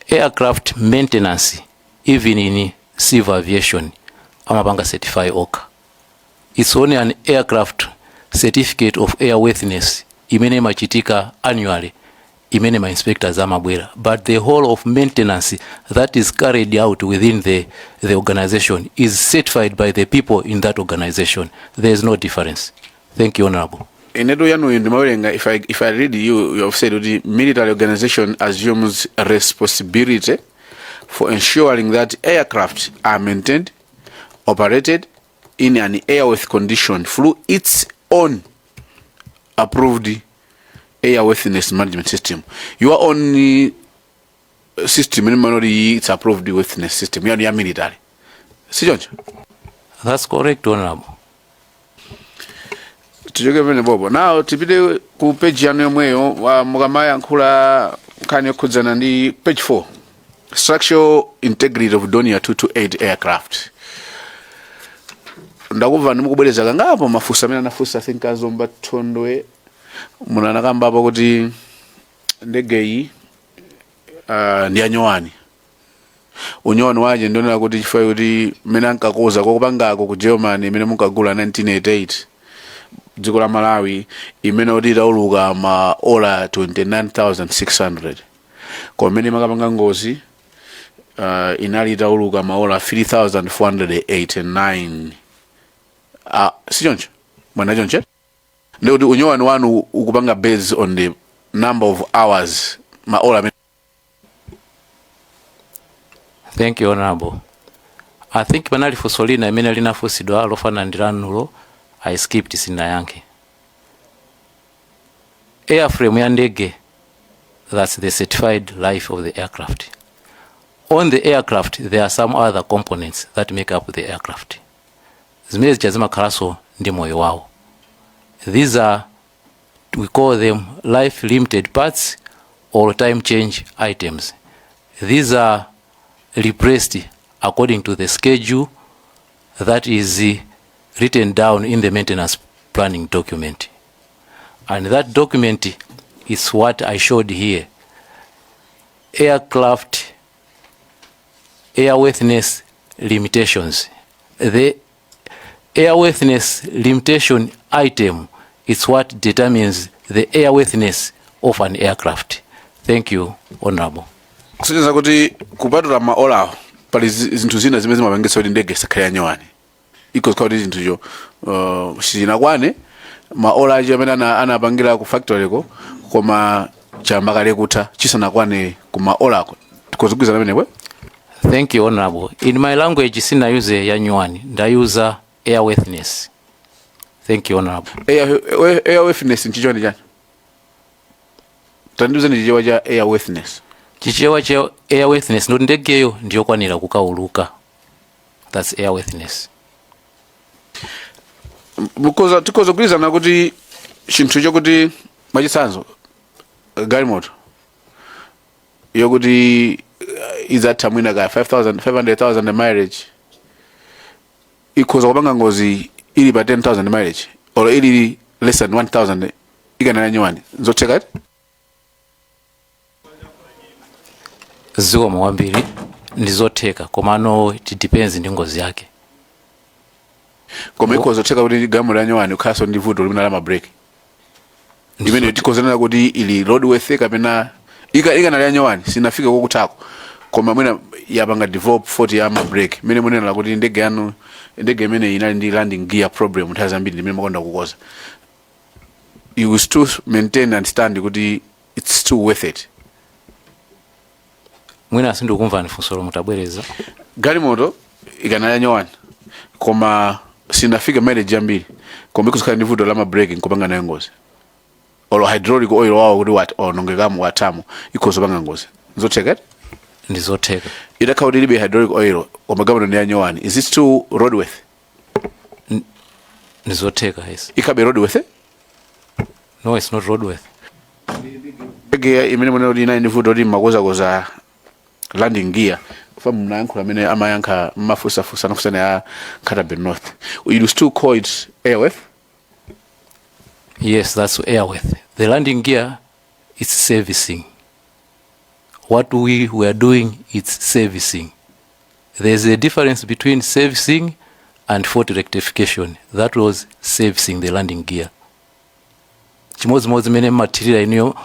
Aircraft maintenance, even in civil aviation, amapanga certify OCA. It's only an aircraft certificate of airworthiness imene machitika annually, imene ma inspectors amabwera, but the whole of maintenance that is carried out within the organization is certified by the people in that organization. There is no difference. Thank you honorable. Inedo yanu indimawerenga, if I read you have said the military organization assumes responsibility for ensuring that aircraft are maintained, operated in an airworthy condition through its own approved airworthiness management system. Your own system in minority, it's approved worthiness system. You are military. See, George? That's correct, honorable. Now, tipide ku page yanu yomweyo wa mukamaya nkhula nkhani yokhudzana ndi page 4, structural integrity of Donia 228 aircraft. Ndakuva ndimukubwereza kangapo mafusa amene anafusa I think azomba thondwe munanakambapo kuti ndege iyi ndi anyowani. Unyowani waje ndionera kuti chifukwa kuti mmene ankakoza kokupangako ku Germany imene munkagula 1988 dziko la Malawi imene kuti itauluka ma ola 29,600 komene makapanga ngozi inali itauluka ma ola 3,489. Sichoncho mwana chonche ndikuti unyowani wanu ukupanga based on the number of hours ma ola. Thank you honorable. I think panali fusolina imene linafusidwa lofana ndilanulo I skipped sina yanke. Airframe ya ndege, that's the certified life of the aircraft. On the aircraft there are some other components that make up the aircraft. Zimene zichazima kalaso ndi moyo wao. These are, we call them life limited parts or time change items. These are replaced according to the schedule that is written down in the maintenance planning document. And that document is what I showed here. Aircraft airworthiness limitations. The airworthiness limitation item is what determines the airworthiness of an aircraft. Thank you, honorable. Kusonyeza kuti kupatula maola pali zinthu zina zimene zimapangitsa kuti ndege isakhale yanyowani. ikozikhala kuti chinthucho sizinakwane maola aja amene anapangira ku factory ko koma chamba kale kutha chisanakwane ku maola ako tikozigwizana pamenepo. Thank you, Honorable. In my language, sina use ya nyuani, ndayuza airworthiness. Thank you, Honorable. Airworthiness nchicho ni chani? Tandiuza ni chichewa cha airworthiness. Chichewa cha airworthiness ndo ndegeyo ndiyo kwanira kukauluka. That's airworthiness. Because tikozogwizana kuti chinthu chokuti machisanzo galimoto yokuti izatha mwina ka 500,000 mileage ikhoza kupanga ngozi ili pa 10,000 mileage or ili less than 1,000 ikanala nyuwani zotheka ti ziwa mwambiri ndizotheka komano it depends ndi ngozi yake. Koma ikhoza zotheka kuti galimoto ya nyuwani ukhaso ndi vuto limene la mabreki imene tikozanena kuti ili roadworthy kapena ikanali nyuwani sinafika kokutako koma mwina yapanga develop 40 ya mabreki mene munena kuti ndege imene inali ndi landing gear problem nthawi zambiri imene makonda kukoza you will still maintain and stand kuti it's still worth it. Mwina sindikumva nifunsolo mutabwereza galimoto ikanali nyuwani koma sinafika mileage yambiri koma ikuzikhala ndi vuto la mabreki nkopanga nayo ngozi or hydraulic oil wawo kuti onongekamu watamo ikhoza panga ngozi zotheka ndizotheka idakhala kuti ilibe hydraulic oil koma galimoto ndi ya nyuwani is it still roadworthy? Ndizotheka yes. Ikabe roadworthy? No, it's not roadworthy. Ndege imene mwana kuti inali ndi vuto kuti makozakoza landing gear from mnayankhula amene amayankha mafusafusa anafusana ya Katabe North, you still call it airworthy? Yes, that's airworthy. The landing gear is servicing. What we are doing is servicing. There's a difference between servicing and fault rectification. That was servicing the landing gear. Chimodzimodzi mene material iniyo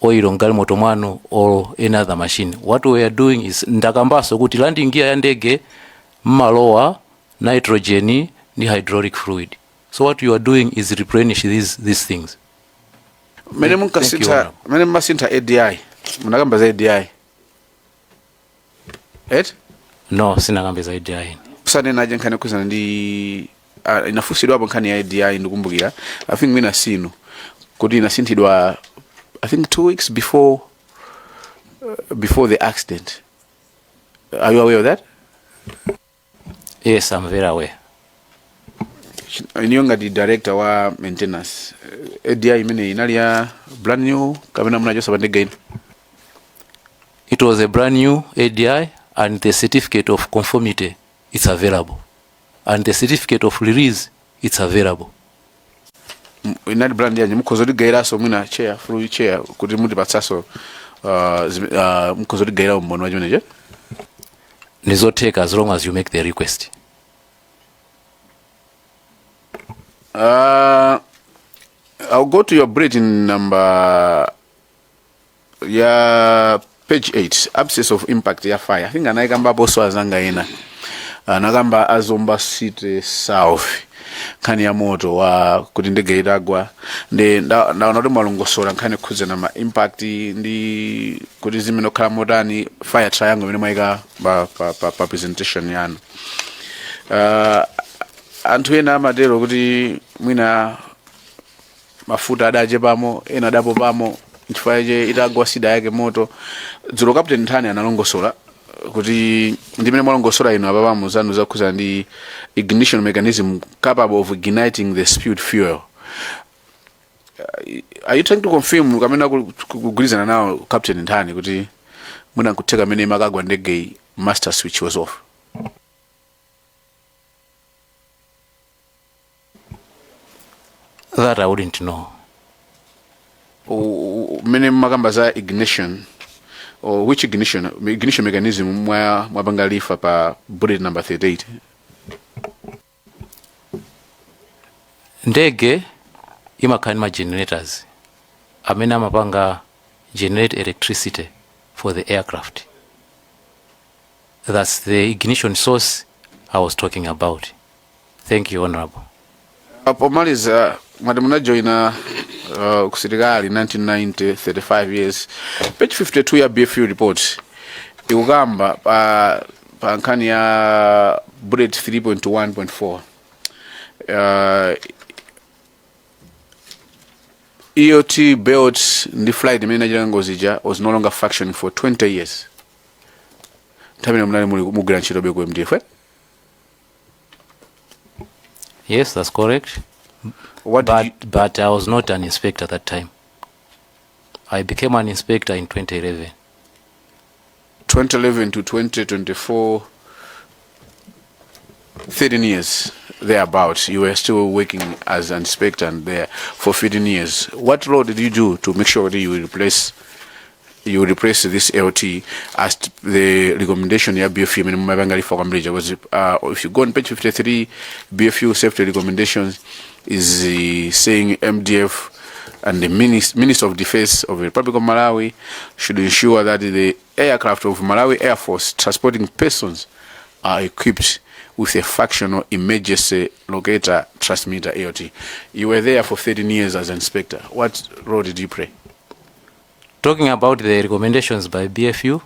oil ngalimoto mwanu or another machine. What we are doing is ndakambaso kuti landing gear ya ndege mmalowa nitrogen ni hydraulic fluid. So what you are doing is replenish these things. Mene mmasinta ADI. Munakamba za ADI. No, sinakambe za ADI. Usane naje nkhani kuzana ndi inafusidwa hapo nkhani ya ADI ndikumbukira. I think mina sino kuti inasintidwa I think 2 weeks before the accident. Are you aware of that? Yes, I'm very aware. Inionga di director wa maintenance. ADI imene inali ya brand new kapena munajosa bandege ino? It was a brand new ADI and the certificate of conformity is available. And the certificate of release it's available. Inali brand ya mkozo di gaira so mwina chair, fluid chair, kuti muti patsaso mkozo di gaira mbono wajimene je? Nizotheka as long as you make the request. I'll go to your bulletin number page 8, abscess of impact ya fire. I think anaikamba boso azanga ina anagamba Azomba City South nkhani ya moto wa kuti ndege itagwa ndaona kuti malongosola nkhani khuze na ma impact ndi kuti zimene okhala motani fire triangle imene mwaika pa presentation yanu. Anthu ena amatero kuti mwina mafuta adache pamo ena adapo pamo nchifukwa che itagwa sida yake moto. Dzulo Captain Nthani analongosola kuti ndimene mwalongosola ino apapamo zanu zakhuza ndi ignition mechanism capable of igniting the spewed fuel. Are you trying to confirm kamena kugulizana nawo Captain Nthani kuti mwina nkutheka mene makagwa ndege master switch was off? That I wouldn't know. Many magamba za ignition or which ignition mechanism mwabanga lifa pa bullet number 38? Ndege imakhani ma generators amene amapanga generate electricity for the aircraft. That's the ignition source I was talking about. Thank you, Honorable. Pomaliza madam najoina kusitikali 1990 35 years page 52 ya BFU report ikugamba pa nkhani ya bullet 3.1.4 EOT built the flight manager ngozija was no longer functioning for 20 years. Tamina mnani mugira nchito be ku MDF. Yes, that's correct. But I was not an inspector at that time. I became an inspector in 2011. 2011 to 2024, 13 years thereabouts. You were still working as an inspector there for 15 years. What role did you do to make sure that you replace this LT as the recommendation ya BFU was if you go on page 53, BFU safety recommendations is saying MDF and the Minister of Defense of the Republic of Malawi should ensure that the aircraft of Malawi Air Force transporting persons are equipped with a functional emergency locator transmitter AOT. You were there for 13 years as an inspector. What role did you play? Talking about the recommendations by BFU,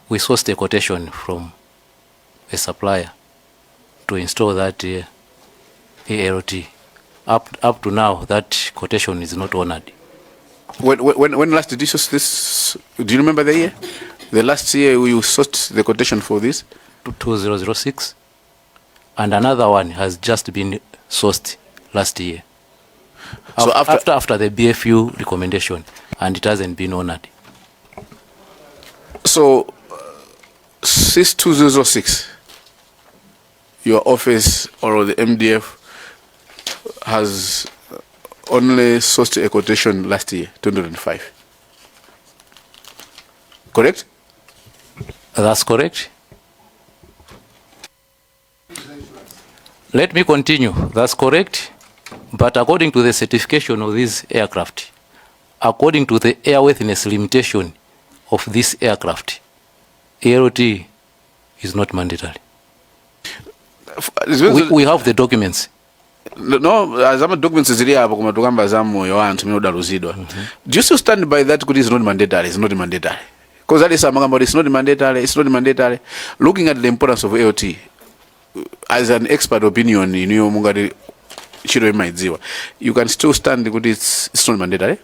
we sourced a quotation from a supplier to install that ALT. Up to now, that quotation is not honored. When last did you source this? Do you remember the year? The last year you sourced the quotation for this? 2006. And another one has just been sourced last year. So after the BFU recommendation, and it hasn't been honored. So since 2006, your office or the MDF has only sourced a quotation last year, 2005. Correct? That's correct. Let me continue. That's correct. But according to the certification of this aircraft, according to the airworthiness limitation of this aircraft, ALT is not mandatory. We have the documents. No, azama documents zili hapo kuma tukamba zamu yo anthu mino daluzidwa. Do you still stand by that? Kuti is not mandatory, it's not mandatory. Because that is amagamba it's not mandatory, it's not mandatory. Looking at the importance of ALT as an expert opinion in your mungari chiro imaidziwa, you can still stand kuti it's not mandatory.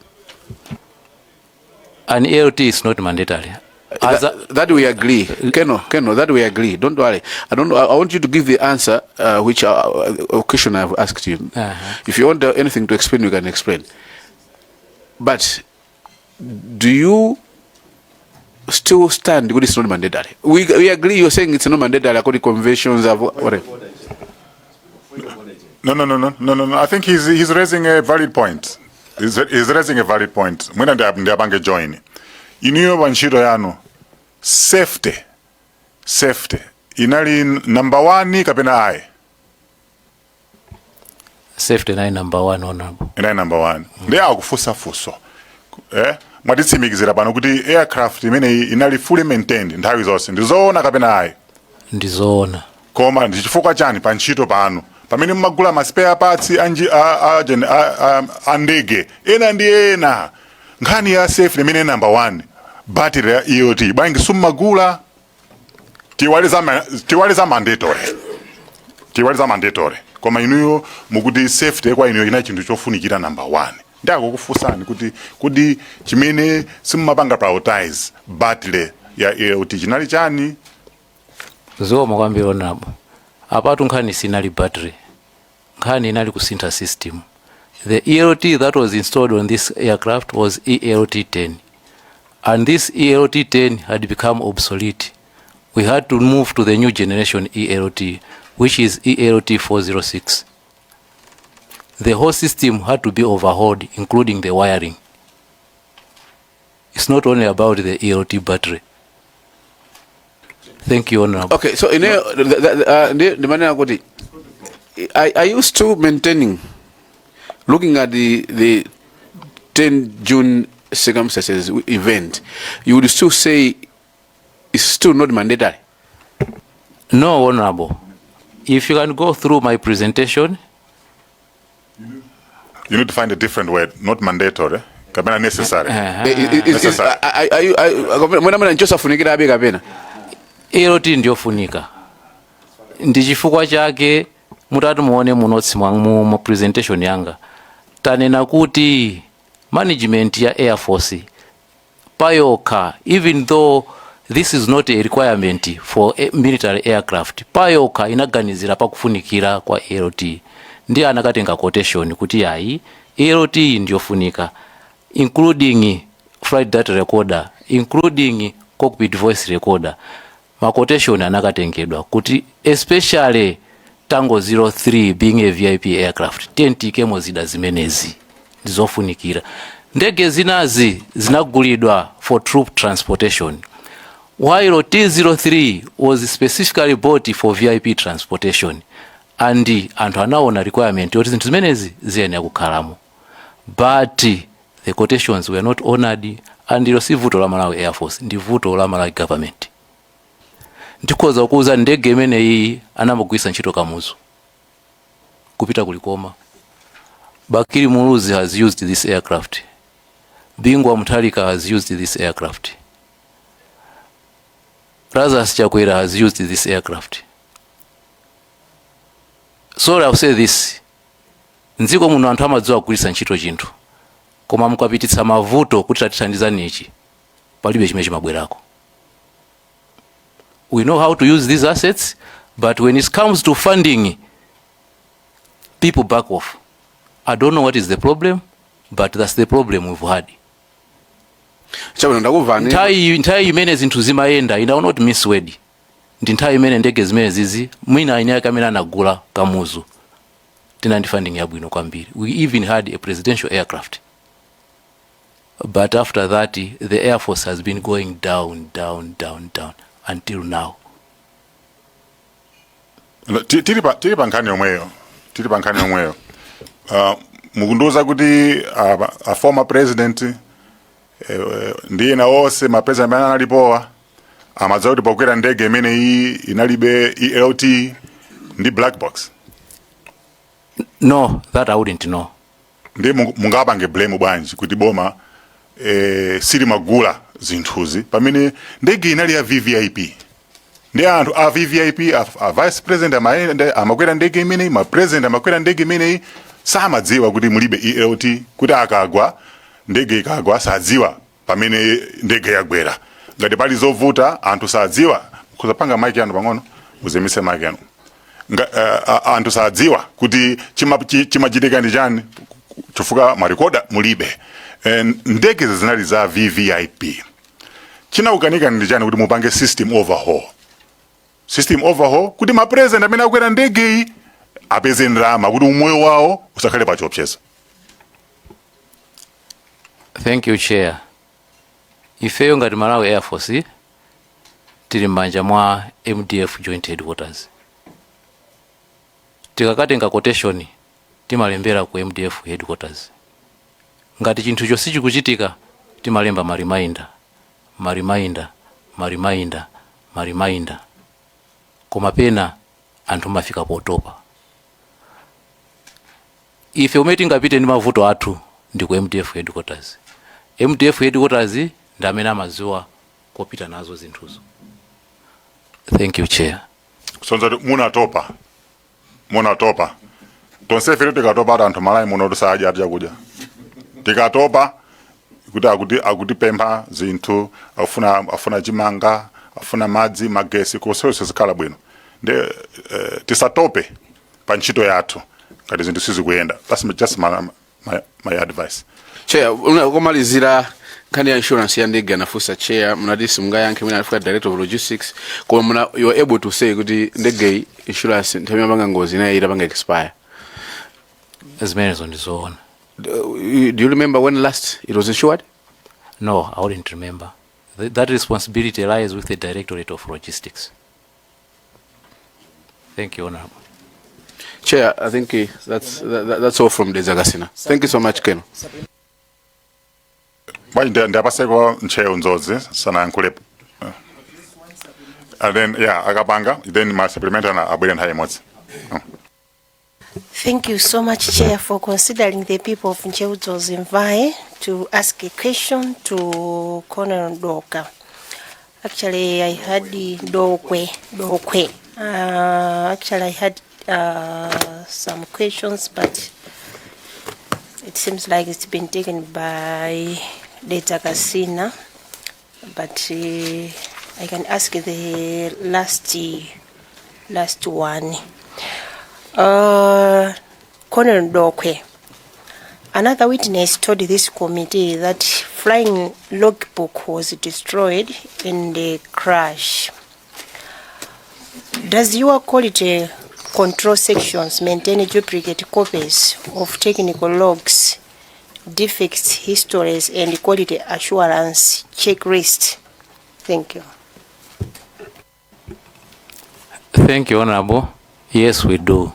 An ALT is not mandatory. That we agree. Keno, that we agree. Don't worry. I want you to give the answer which question I've asked you. If you want anything to explain, you can explain. But do you still stand with it's not mandatory? We agree. You're saying it's not mandatory according to conventions of whatever. No. I think he's raising a valid point. He's raising a valid point. Mwena ndiabange join. Iniyo banshiro yano safety inali number 1 kapena ai safety na number 1 honorable ina number 1 ndi akufusa fuso mwatitsimikizira pano kuti aircraft imene inali fully maintained nthawi zonse ndizoona kapena ai ndizoona koma ndichifukwa chani pa ntchito pano pamene mmagula ma spare parts a ndege ena ndi ena nkhani ya safety imene number 1 battery ya EOT bangi summagula tiwaliza mandatory koma inuyo mukuti safety kwa inuyo ina chinthu chofunikira number 1 ndako kufusani kuti chimene simmapanga prioritize battery ya EOT chinali chani zoma kwambiri onabo apatu nkhani sinali battery nkhani inali kusintha system. The ELT that was installed on this aircraft was ELT-10, and this ELT-10 had become obsolete. We had to move to the new generation ELT, which is ELT-406. The whole system had to be overhauled, including the wiring. It's not only about the ELT battery. Thank you, Honorable. Okay, so are you still maintaining, looking at the 10 June circumstances event, you would still say it's still not mandatory? No, Honorable. If you can go through my presentation. You need to find a different word, not mandatory. Kapena necessary. Mwena nchosafunikira abe kapena. ALT ndiofunika. Ndi chifukwa chake mutati muone munotsi mu presentation yanga. Tanena kuti management ya Air Force payoka, even though this is not a requirement for a military aircraft, payoka inaganizira pakufunikira kwa ALT. Ndi anakatenga quotation kuti yayi ALT ndiofunika, including flight data recorder, including cockpit voice recorder. Ma quotation anakatengedwa kuti especially Tango 03 being a VIP aircraft, tentike mozida zimenezi ndizofunikira. Ndege zinazi zinagulidwa for troop transportation, while T03 was specifically bought for VIP transportation. And anthu anaona requirement yoti zinthu zimenezi ziyene kukhalamo, but the quotations were not honored, and ilo si vuto la Malawi Air Force, ndi vuto la Malawi government. Ndikoza kuuza ndege imene iyi anamugwisa ntchito kamuzu kupita kulikoma. Bakiri Muluzi has used this aircraft, Bingwa Mutharika has used this aircraft, Lazarus Chakwera has used this aircraft. Sorry, I'll say this. Nziko muno anthu amadziwa kugwiritsa ntchito chinthu, koma mukapititsa mavuto kuti tatithandizani ichi, palibe chimene chimabwerako. We know how to use these assets, but when it comes to funding, people back off. I don't know what is the problem, but that's the problem we've had. Nthawi imene zinthu zimayenda, I will not misword. Ndi nthawi imene ndege zimene zizi mwina ine kamene anagula kamuzu tina ndi funding yabwino kwambiri. We even had a presidential aircraft, but after that the Air Force has been going down until now. Tiri pa nkhani yomweyo. Mukunduza kuti a former president ndiye na onse ma president amene analipowa amadziwa kuti pakwera ndege imene iyi inalibe ELT ndi black box. No, that I wouldn't know. Ndi mungapange blame bwanji kuti boma sili magula zinthuzi pamene ndege inali ya VVIP. Ndi anthu a VVIP a vice president amakwera ndege imene, ma president amakwera ndege imene samadziwa kuti mulibe ELT, kuti akagwa ndege ikagwa sadziwa pamene ndege yagwera. Ngati pali zovuta anthu sadziwa, kuzapanga mic yanu pang'ono uzemise mic yanu. Anthu sadziwa kuti chimachitika ndi chani chifukwa marikoda mulibe. Ndege zinali za VVIP. Chinaukanika ndi chani kuti mupange system overhaul kuti ma president amene akwera ndege iyi apeze ndalama kuti umoyo wawo usakhale pa chiopsezo. Thank you, Chair. Ifeyo ngati Malawi Air Force tili m'manja mwa MDF Joint Headquarters. Tikakatenga quotation timalembera ku MDF Headquarters. Ngati chinthu chonse chikuchitika timalemba marimainda. Koma pena anthu mafika potopa. Ife umene tingapite ndi mavuto athu ndi ku MDF Headquarters. MDF Headquarters ndi amene amadziwa kopita nazo zinthuzo. Thank you, Chair. Sonza munatopa. Tonse fere tikatopa anthu Malawi muno tusaja atija tikatopa kuti akutipempha zinthu, afuna chimanga, afuna madzi, magesi, kosose zikhala bwino. Nde tisatope pa ntchito yathu ngati zinthu sizikuyenda. That's just my advice. Chair, kumalizira nkhani ya insurance ya ndege anafunsa Chair, mnadisi mungayankhe mwina alifuka Director of Logistics, koma you are able to say kuti ndege insurance nthawi yamanga ngozi nayo itapanga expire. As many as on his own. Do you remember when last it was insured? No, I wouldn't remember. That responsibility lies with the Directorate of Logistics. Thank you, Honorable. Chair, I think that's all from Dezagasina. Thank you so much, Ken. Ndapaseko ncheyo nzozi sana yankulepo. And then akapanga then ma supplementary na abwere nthawi imodzi. Thank you so much, Chair, for considering the people of Ncheuzo's Mvae to ask a question to Colonel Doka. Actually, I had the Dokwe. Actually, I had some questions, but it seems like it's been taken by Data Casina. But I can ask the last one. Colonel Dokwe, another witness told this committee that flying logbook was destroyed in the crash. Does your quality control sections maintain duplicate copies of technical logs, defects, histories, and quality assurance checklist? Thank you. Thank you, Honorable. Yes, we do.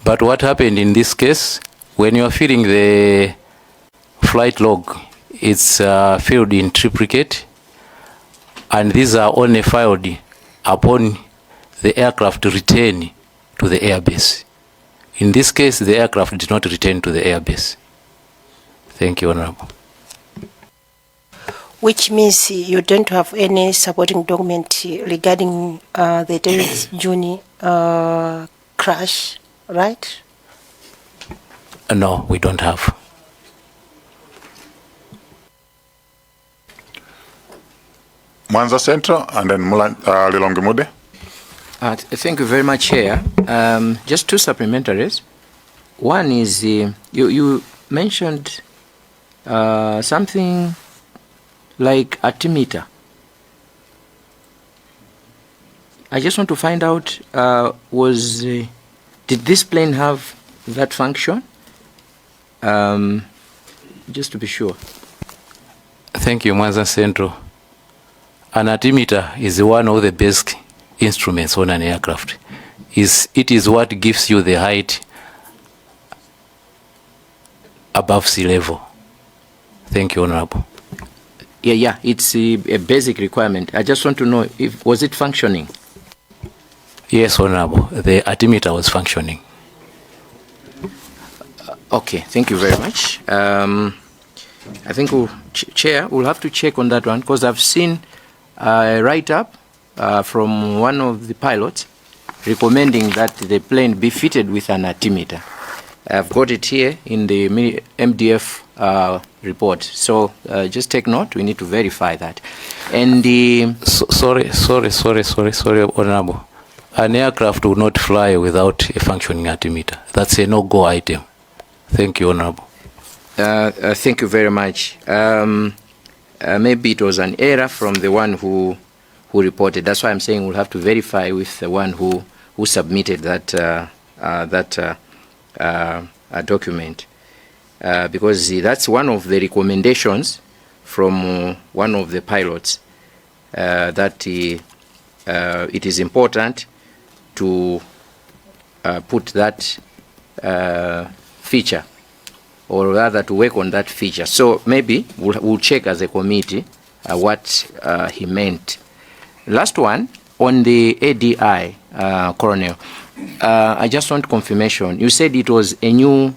But what happened in this case, when you are filling the flight log, it's filled in triplicate, and these are only filed upon the aircraft return to the airbase. In this case, the aircraft did not return to the airbase. Thank you, Honorable. Which means you don't have any supporting document regarding the 10th June crash, right? No, we don't have. Mwanza Central and then Lilonge Mude. Thank you very much, Chair. Just two supplementaries. One is you mentioned something like altimeter. I just want to find out, did this plane have that function? Just to be sure. Thank you, Mwanza Central. An altimeter is one of the basic instruments on an aircraft. It is what gives you the height above sea level. Thank you, Honorable. Yeah, it's a basic requirement. I just want to know, was it functioning? Yes, Honorable. The altimeter was functioning. Okay, thank you very much. I think, Chair, we'll have to check on that one, because I've seen a write-up from one of the pilots recommending that the plane be fitted with an altimeter. I've got it here in the MDF report. So just take note. We need to verify that. And the sorry, Honorable. An aircraft will not fly without a functioning altimeter. That's a no-go item. Thank you, Honorable. Thank you very much. Maybe it was an error from the one who reported. That's why I'm saying we'll have to verify with the one who submitted that document, because that's one of the recommendations from one of the pilots, that it is important to put that feature, or rather to work on that feature. So maybe we'll check as a committee what he meant. Last one, on the ADI, Colonel, I just want confirmation. You said it was a new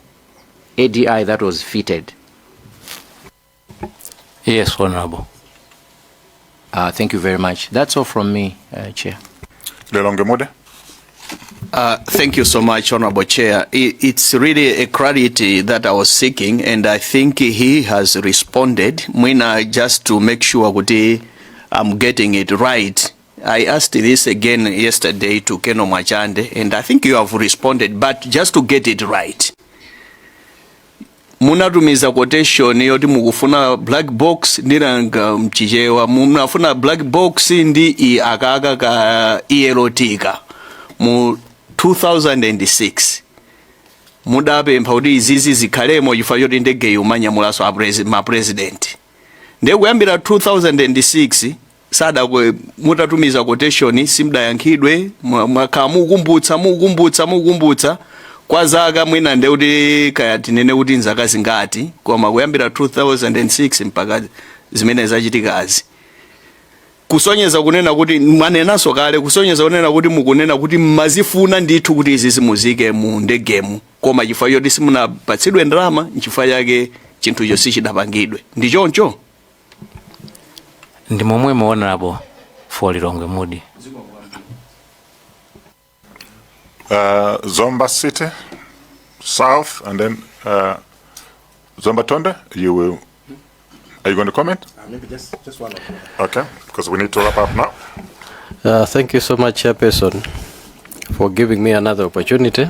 ADI that was fitted. Yes, Honorable. Thank you very much. That's all from me, Chair. Thank you so much, Honorable Chair. It's really a clarity that I was seeking, and I think he has responded. Mwina, just to make sure that I'm getting it right. I asked this again yesterday to Keno Machande, and I think you have responded, but just to get it right. Munatumiza quotation yoti mukufuna black box ndiranga mchichewa, munafuna black box ndi akaka ka ierotika mu 2006. Mudapempha kuti izizi zikhalemo chifukwa choti ndege yumanya mulaso ma president. Ndekuyambira 2006 sada kwe mutatumiza quotation simdayankhidwe mwakhala mukumbutsa kwa zaka mwina nde kuti kaya tinene kuti nzaka zingati, koma kuyambira 2006 mpaka zimene zachitikazi. kusonyeza kunena kuti mwanenanso kale kusonyeza kunena kuti mukunena kuti mmazifuna ndithu kuti izi simuzike mu ndegemu koma chifukwa choti simunapatsidwe ndalama nchifukwa chake chinthucho sichidapangidwe ndi choncho ndi momwe muonapo for Lilongwe Mudi. Zomba City, South, and then Zomba Tonde. Are you going to comment? Maybe just one of them. Okay, because we need to wrap up now. Thank you so much, Chairperson, for giving me another opportunity.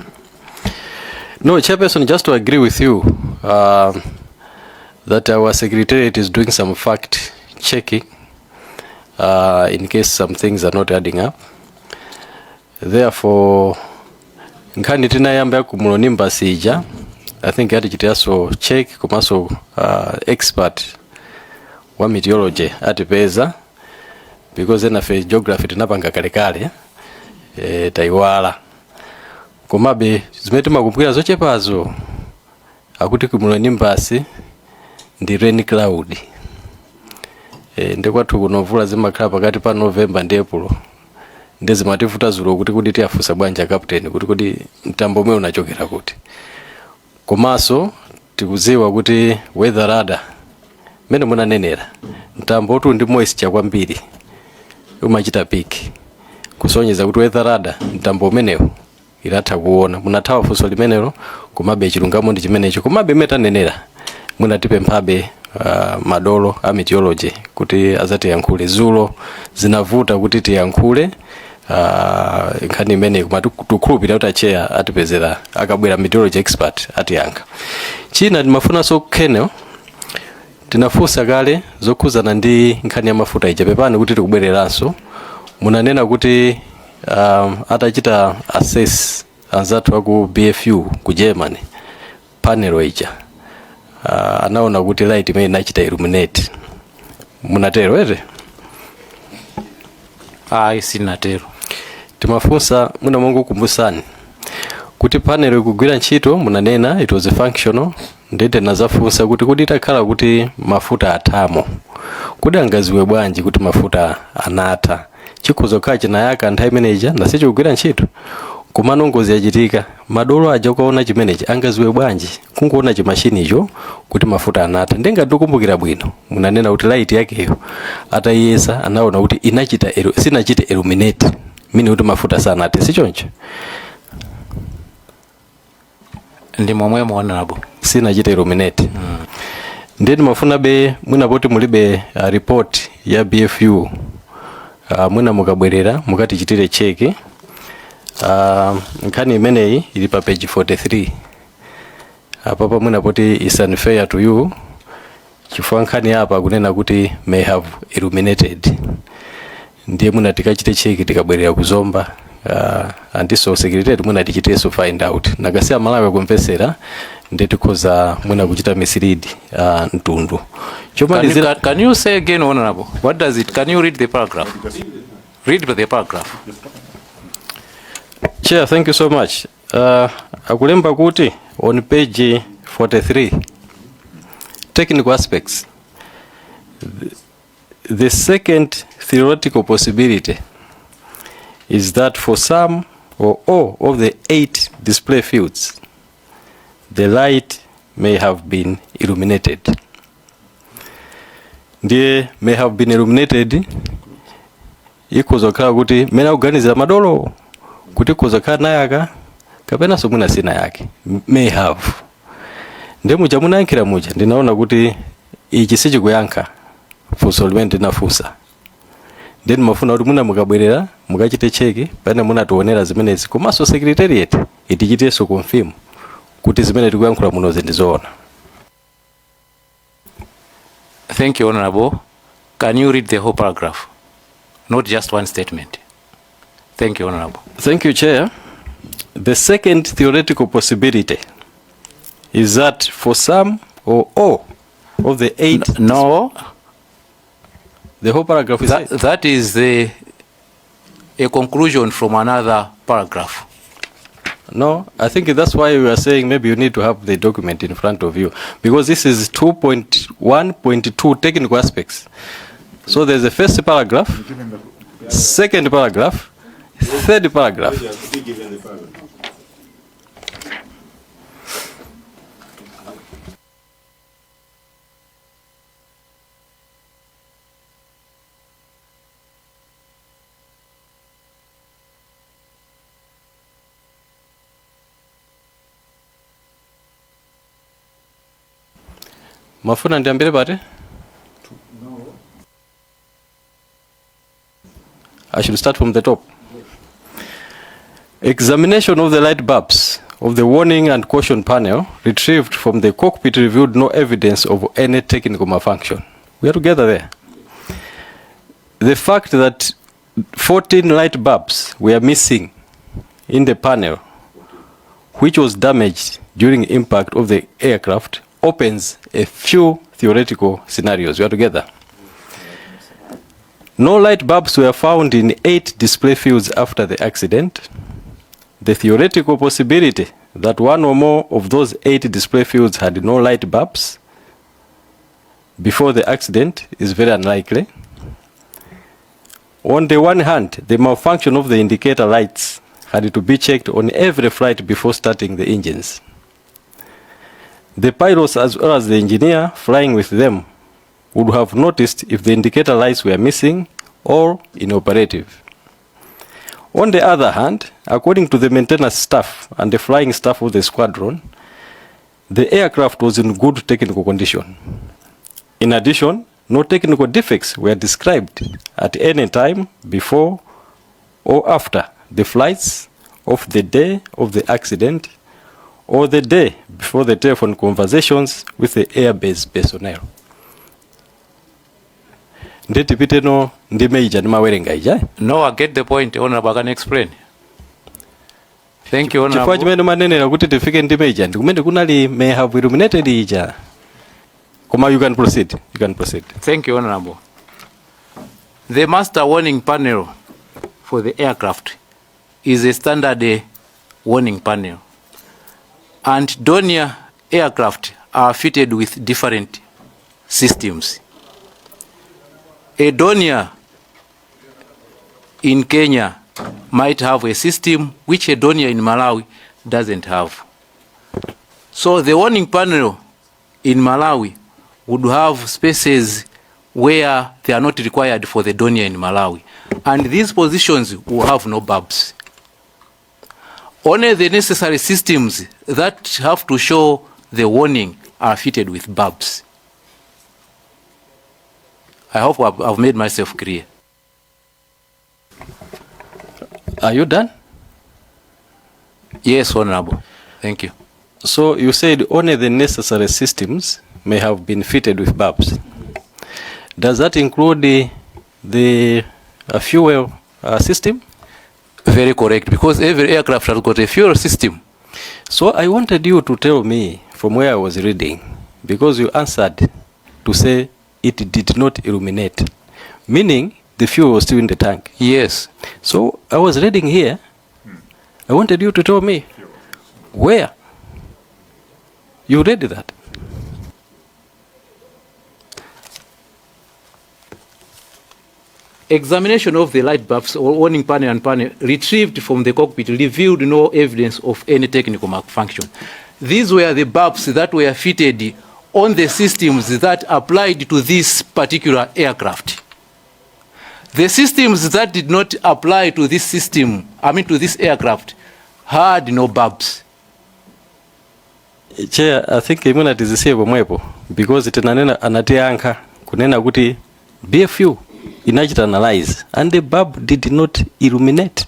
No, Chairperson, just to agree with you that our Secretariat is doing some fact checking in case some things are not adding up. Therefore, nkhani tinayamba kumulonimba sija, I think ati chitaso check kumaso expert wa meteorology atipeza because enafe geography tinapanga kalekale taiwala komabe zimene makumbukira zochepazo akuti kumulonimbasi ndi rain cloud ndekwathu kunovula zimakhala pakati pa November ndi April ndezimatifuta zulo kuti tiyafusa bwanja captain kuti mtambo umwe unachokera kuti komaso tikuziwa kuti weather radar mene munanenera mtambo utu ndi moisture kwambiri umachita piki kusonyeza kuti weather radar mtambo umenewo iratha kuona munathawa funso limenelo komabe chilungamo ndi chimenecho komabe metanenera munatipemphabe madolo a meteorology kuti azati yankhule zulo zinavuta kuti tiyankhule nkhani imene tukhulupirira kuti acheya atipezera akabwera meteorology expert atiyankha. China ndimafuna so keneo tinafunsa kale zokhuzana ndi nkhani ya mafuta ija pepani kuti tikubwereranso munanena kuti atachita assess anzathu aku BFU ku Germany panel ija anaona kuti light imene inachita illuminate munatero ere Sinatero. Timafunsa muna mongo kumbusani kuti panel ikugwira ntchito munanena it was functional ndete nazafunsa kuti itakhala kuti mafuta athamo kuti angaziwe bwanji kuti mafuta anatha chikuzokhala chinayaka nthawi imeneja nasichikugwira ntchito kumano ngozi yachitika madolo aja kuona chimenechi angaziwe bwanji kungoona chimashinicho kuti mafuta anatha ndenga ndikumbukira bwino munanena kuti light yakeyo atayesa anaona kuti sinachite illuminate mini kuti mafuta sanathe sichoncho Ndi momwe muonapo sinachite illuminate ndeni mafuna be munapoti mulibe report ya BFU muna mukabwerera mukati chitire cheki nkhani imeneyi ili pa page 43 apapa munapoti is unfair to you chifukwa nkhani apa kunena kuti may have illuminated ndiye munatikachite cheki tikabwerera kuzomba andiso secretary munatichiteso find out nakasiya malawi kumvesera ndetikoza muna kuchita mislead ntundu Can you say again, Honorable? What does it? Can you read the paragraph? Read the paragraph. Chair, thank you so much. Akulemba kuti on page 43, technical aspects. The second theoretical possibility is that for some or all of the 8 display fields, the light may have been illuminated. They may have been illuminated ikuzokhala kuti mena kuganizira madolo kuti kuzokhala nayaka kapena somuna sina yake may have nde muja munayankhira muja ndinaona kuti ichi sichikuyankha funso limene ndinafunsa then mafuna kuti muna mukabwerera mukachite cheki pene munatiwonera zimenezi komanso secretariat itichiteso confirm kuti zimene tikuyankhula munozi ndizoona. Thank you, Honorable. Can you read the whole paragraph? Not just one statement. Thank you, Honorable. Thank you, Chair. The second theoretical possibility is that for some or all of the 8... No. The whole paragraph is... That is a conclusion from another paragraph. No, I think that's why we are saying maybe you need to have the document in front of you. Because this is 2.1.2 technical aspects. So there's a first paragraph, second paragraph, third paragraph. Mafuna ndiambire pati? I should start from the top. Examination of the light bulbs of the warning and caution panel retrieved from the cockpit revealed no evidence of any technical malfunction. We are together there. The fact that 14 light bulbs were missing in the panel, which was damaged during impact of the aircraft, opens a few theoretical scenarios. We are together. No light bulbs were found in 8 display fields after the accident. The theoretical possibility that one or more of those 8 display fields had no light bulbs before the accident is very unlikely. On the one hand, the malfunction of the indicator lights had to be checked on every flight before starting the engines. The pilots as well as the engineer flying with them would have noticed if the indicator lights were missing or inoperative. On the other hand, according to the maintenance staff and the flying staff of the squadron, the aircraft was in good technical condition. In addition, no technical defects were described at any time before or after the flights of the day of the accident or the day before the telephone conversations with the airbase personnel. No, I get the point, Honorable. I can explain. Thank you, Honorable. You can proceed. You can proceed. Thank you, Honorable. The master warning panel for the aircraft is a standard warning panel. And Dornier aircraft are fitted with different systems. A Dornier in Kenya might have a system which a Dornier in Malawi doesn't have. So the warning panel in Malawi would have spaces where they are not required for the Dornier in Malawi. And these positions will have no bulbs. Only the necessary systems that have to show the warning are fitted with bulbs. I hope I've made myself clear. Are you done? Yes, Honorable. Thank you. So you said only the necessary systems may have been fitted with bulbs. Does that include the fuel system? Very correct, because every aircraft has got a fuel system. So I wanted you to tell me from where I was reading, because you answered to say it did not illuminate, meaning the fuel was still in the tank. Yes. So I was reading here. I wanted you to tell me where you read that. Examination of the light bulbs or warning panel and panel retrieved from the cockpit revealed no evidence of any technical malfunction. These were the bulbs that were fitted on the systems that applied to this particular aircraft. The systems that did not apply to this system, to this aircraft, had no bulbs. Chair, I think imuna Tizisiye bomwepo, because itananena anatianka kunena kuti BFU inajita analyze and the bulb did not illuminate.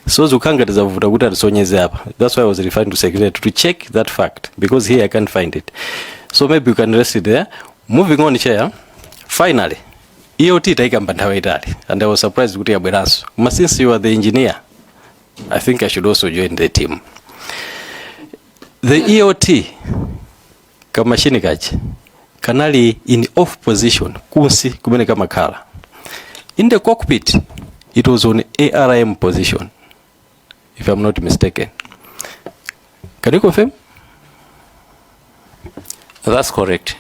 So zukanga tizavuta kuti atisonyeze hapa. That's why I was referring to secretary to check that fact, because here I can't find it. So maybe you can rest it there. Moving on, Chair. Finally, EOT taika mpandawa itali, and I was surprised kuti abweranso. Since you are the engineer, I think I should also join the team. The EOT kamashini kachi kanali in off position kunsi kumene kamakhala. In the cockpit it was on ARM position, if I'm not mistaken. Can you confirm? That's correct.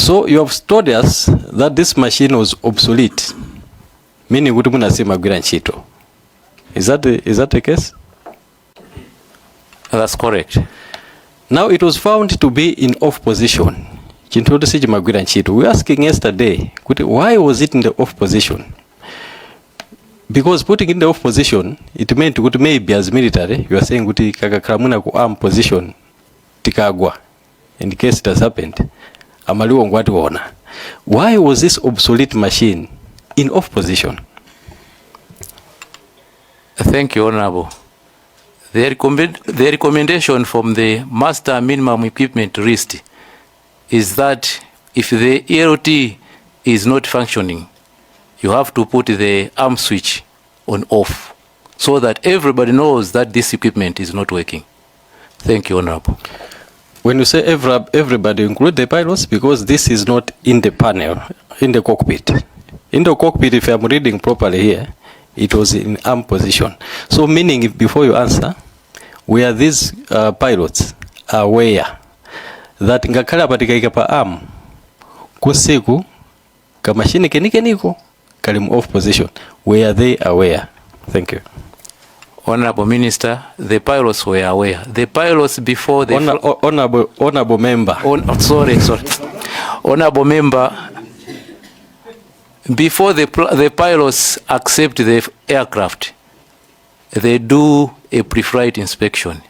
So you have told us that this machine was obsolete, meaning kuti munasema ntchito. Is that the case? That's correct. Now it was found to be in off position. Chinthu sichimagwira ntchito. We were asking yesterday, why was it in the off position? Because putting in the off position, it meant kuti maybe as military, you are saying kuti kakakhala muna ku arm position tikagwa. In case it has happened, amaliwo ngwati wona. Why was this obsolete machine in off position? Thank you, Honorable. The recommendation from the Master Minimum Equipment List is that if the ELT is not functioning, you have to put the arm switch on off so that everybody knows that this equipment is not working. Thank you, Honorable. When you say everybody, include the pilots, because this is not in the panel, in the cockpit. In the cockpit, if I'm reading properly here, it was in arm position. So meaning, if before you answer, where these pilots are aware that ngakhala patikaika pa arm kusiku ka machine keniko kalim off position, were they aware? Thank you. Honorable Minister, the pilots were aware. The pilots before the honorable member. Sorry. Honorable member, before the pilots accept the aircraft, they do a pre-flight inspection.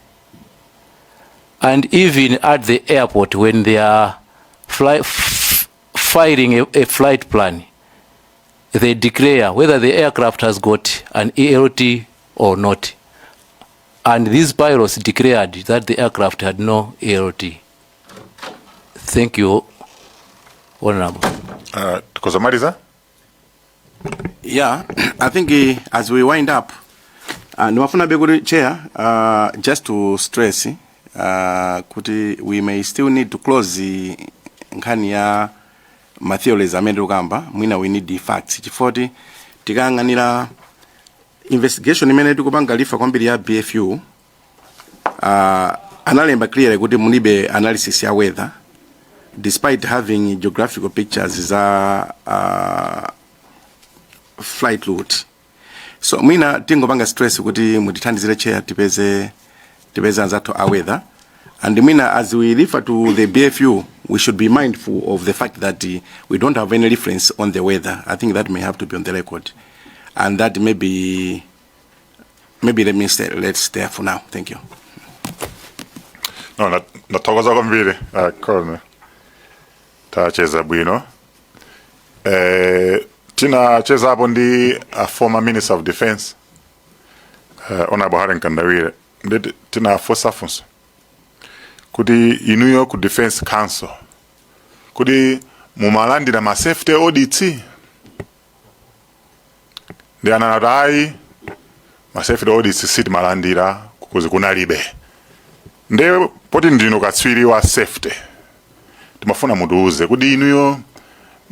And even at the airport, when they are filing a flight plan, they declare whether the aircraft has got an ELT or not. And these pilots declared that the aircraft had no ELT. Thank you, Honorable. Tukozamaliza? Yeah, I think as we wind up, Nwafuna Beguri Chair, just to stress, kuti we may still need to close the nkhani ya Matheoles amene ukamba, mwina we need the facts. Chifoti, tikanganira investigation imene tikupanga lifa kwambiri ya BFU, analemba clear kuti munibe analysis ya weather, despite having geographical pictures za flight route. So mwina tingopanga stress kuti mutithandizire chair tipeze anzathu a weather. And mwina as we refer to the BFU, we should be mindful of the fact that we don't have any reference on the weather. I think that may have to be on the record. And that maybe let me stay, let's stay for now. Thank you. No, natokoza kwambiri kone tacheza bwino. Tina cheza hapo ndi a former Minister of Defense Honorable Haren Kandawire. Tina fosa funso kuti inuyo ku Defense Council kuti mumalandira ma safety audit ndi ananatai ma safety audits siti malandira kukuzi kunalibe nde poti ndino katswiri wa safety timafuna muduze kuti inuyo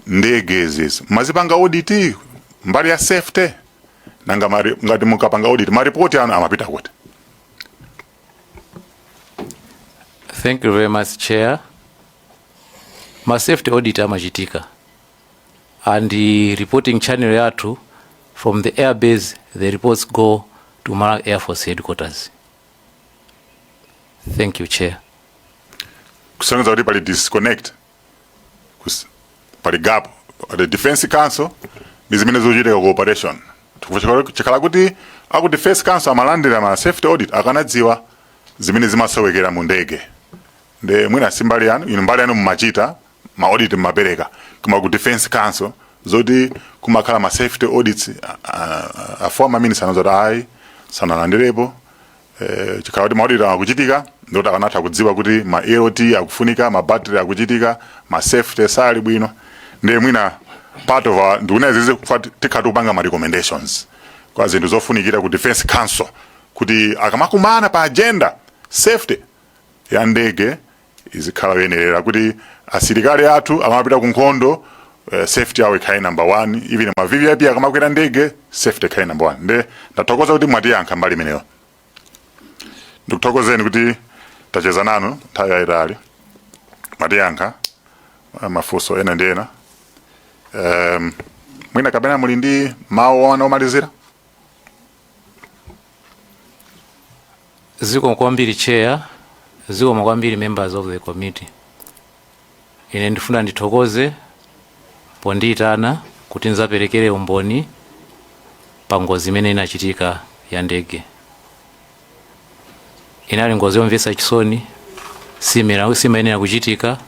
ndege zizi mazipanga audit mbali ya safety nanga ngati mukapanga audit maripoti anu amapita kuti. Thank you very much, Chair. My safety audit amachitika. And the reporting channel yatu from the air base, the reports go to Mara Air Force headquarters. Thank you, Chair. Kusanga kuti pali disconnect. Pali gap. The Defense Council bizimene zochitika cooperation. Chikala kuti aku Defense Council amalandira ma safety audit akanadziwa zimene zimasowekera mu ndege. De mwina simbali yanu, mbali yanu mmachita ma audit mmapereka kuma ku Defense Council zoti kumakhala ma safety audits a former minister anazoti ayi sanalandirepo chikhala kuti ma audit akuchitika ndoti akanatha kudziwa kuti ma ELT akufunika, ma battery akuchitika, ma safety sali bwino. Ndiye mwina part of our ndikunezeze tikhatu kupanga ma recommendations kwa zinthu zofunikira ku Defense Council kuti akamakumana pa agenda safety ya ndege izikhala yoyenerera kuti asilikali athu akamapita ku nkhondo safety yawo ikhale number 1, even ma VVIP akamakwera ndege safety ikhale number 1. Nde ndathokoza kuti mwatiyankha mbali imeneyo. Ndikuthokozeni kuti tacheza nanu nthawi yayitali mwatiyankha mafunso ena ndi ena. Mwina kapena muli ndi mawu omalizira? Zikomo kwambiri chair, zikomo kwambiri members of the committee. Ine ndifuna ndithokoze pondiyitana kuti nzaperekere umboni pa ngozi imene inachitika ya ndege. Inali ngozi yomvetsa chisoni, simayenera kuchitika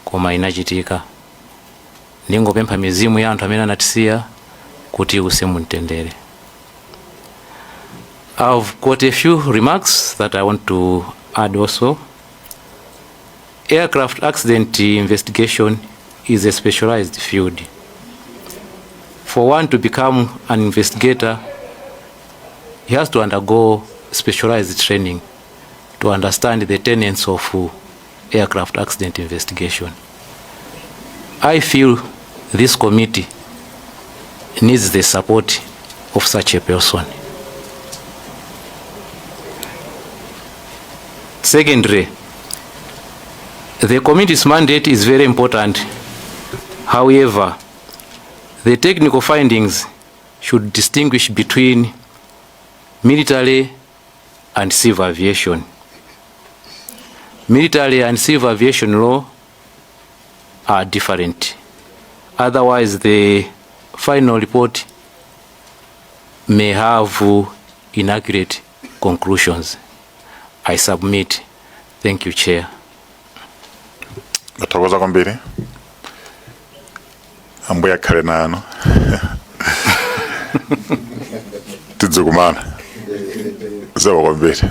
koma inachitika. Ndingopempha mizimu ya anthu amene anatisiya kuti iwuse mumtendere. I've got a few remarks that I want to add also. Aircraft accident investigation is a specialized field. For one to become an investigator, he has to undergo specialized training to understand the tenets of aircraft accident investigation. I feel this committee needs the support of such a person. Secondly, the committee's mandate is very important. However, the technical findings should distinguish between military and civil aviation. Military and civil aviation law are different. Otherwise, the final report may have inaccurate conclusions. I submit. Thank you, Chair. Ndathokoza kwambiri. Ambuya khale nanu. Tidzukumana. Zabo kwambiri.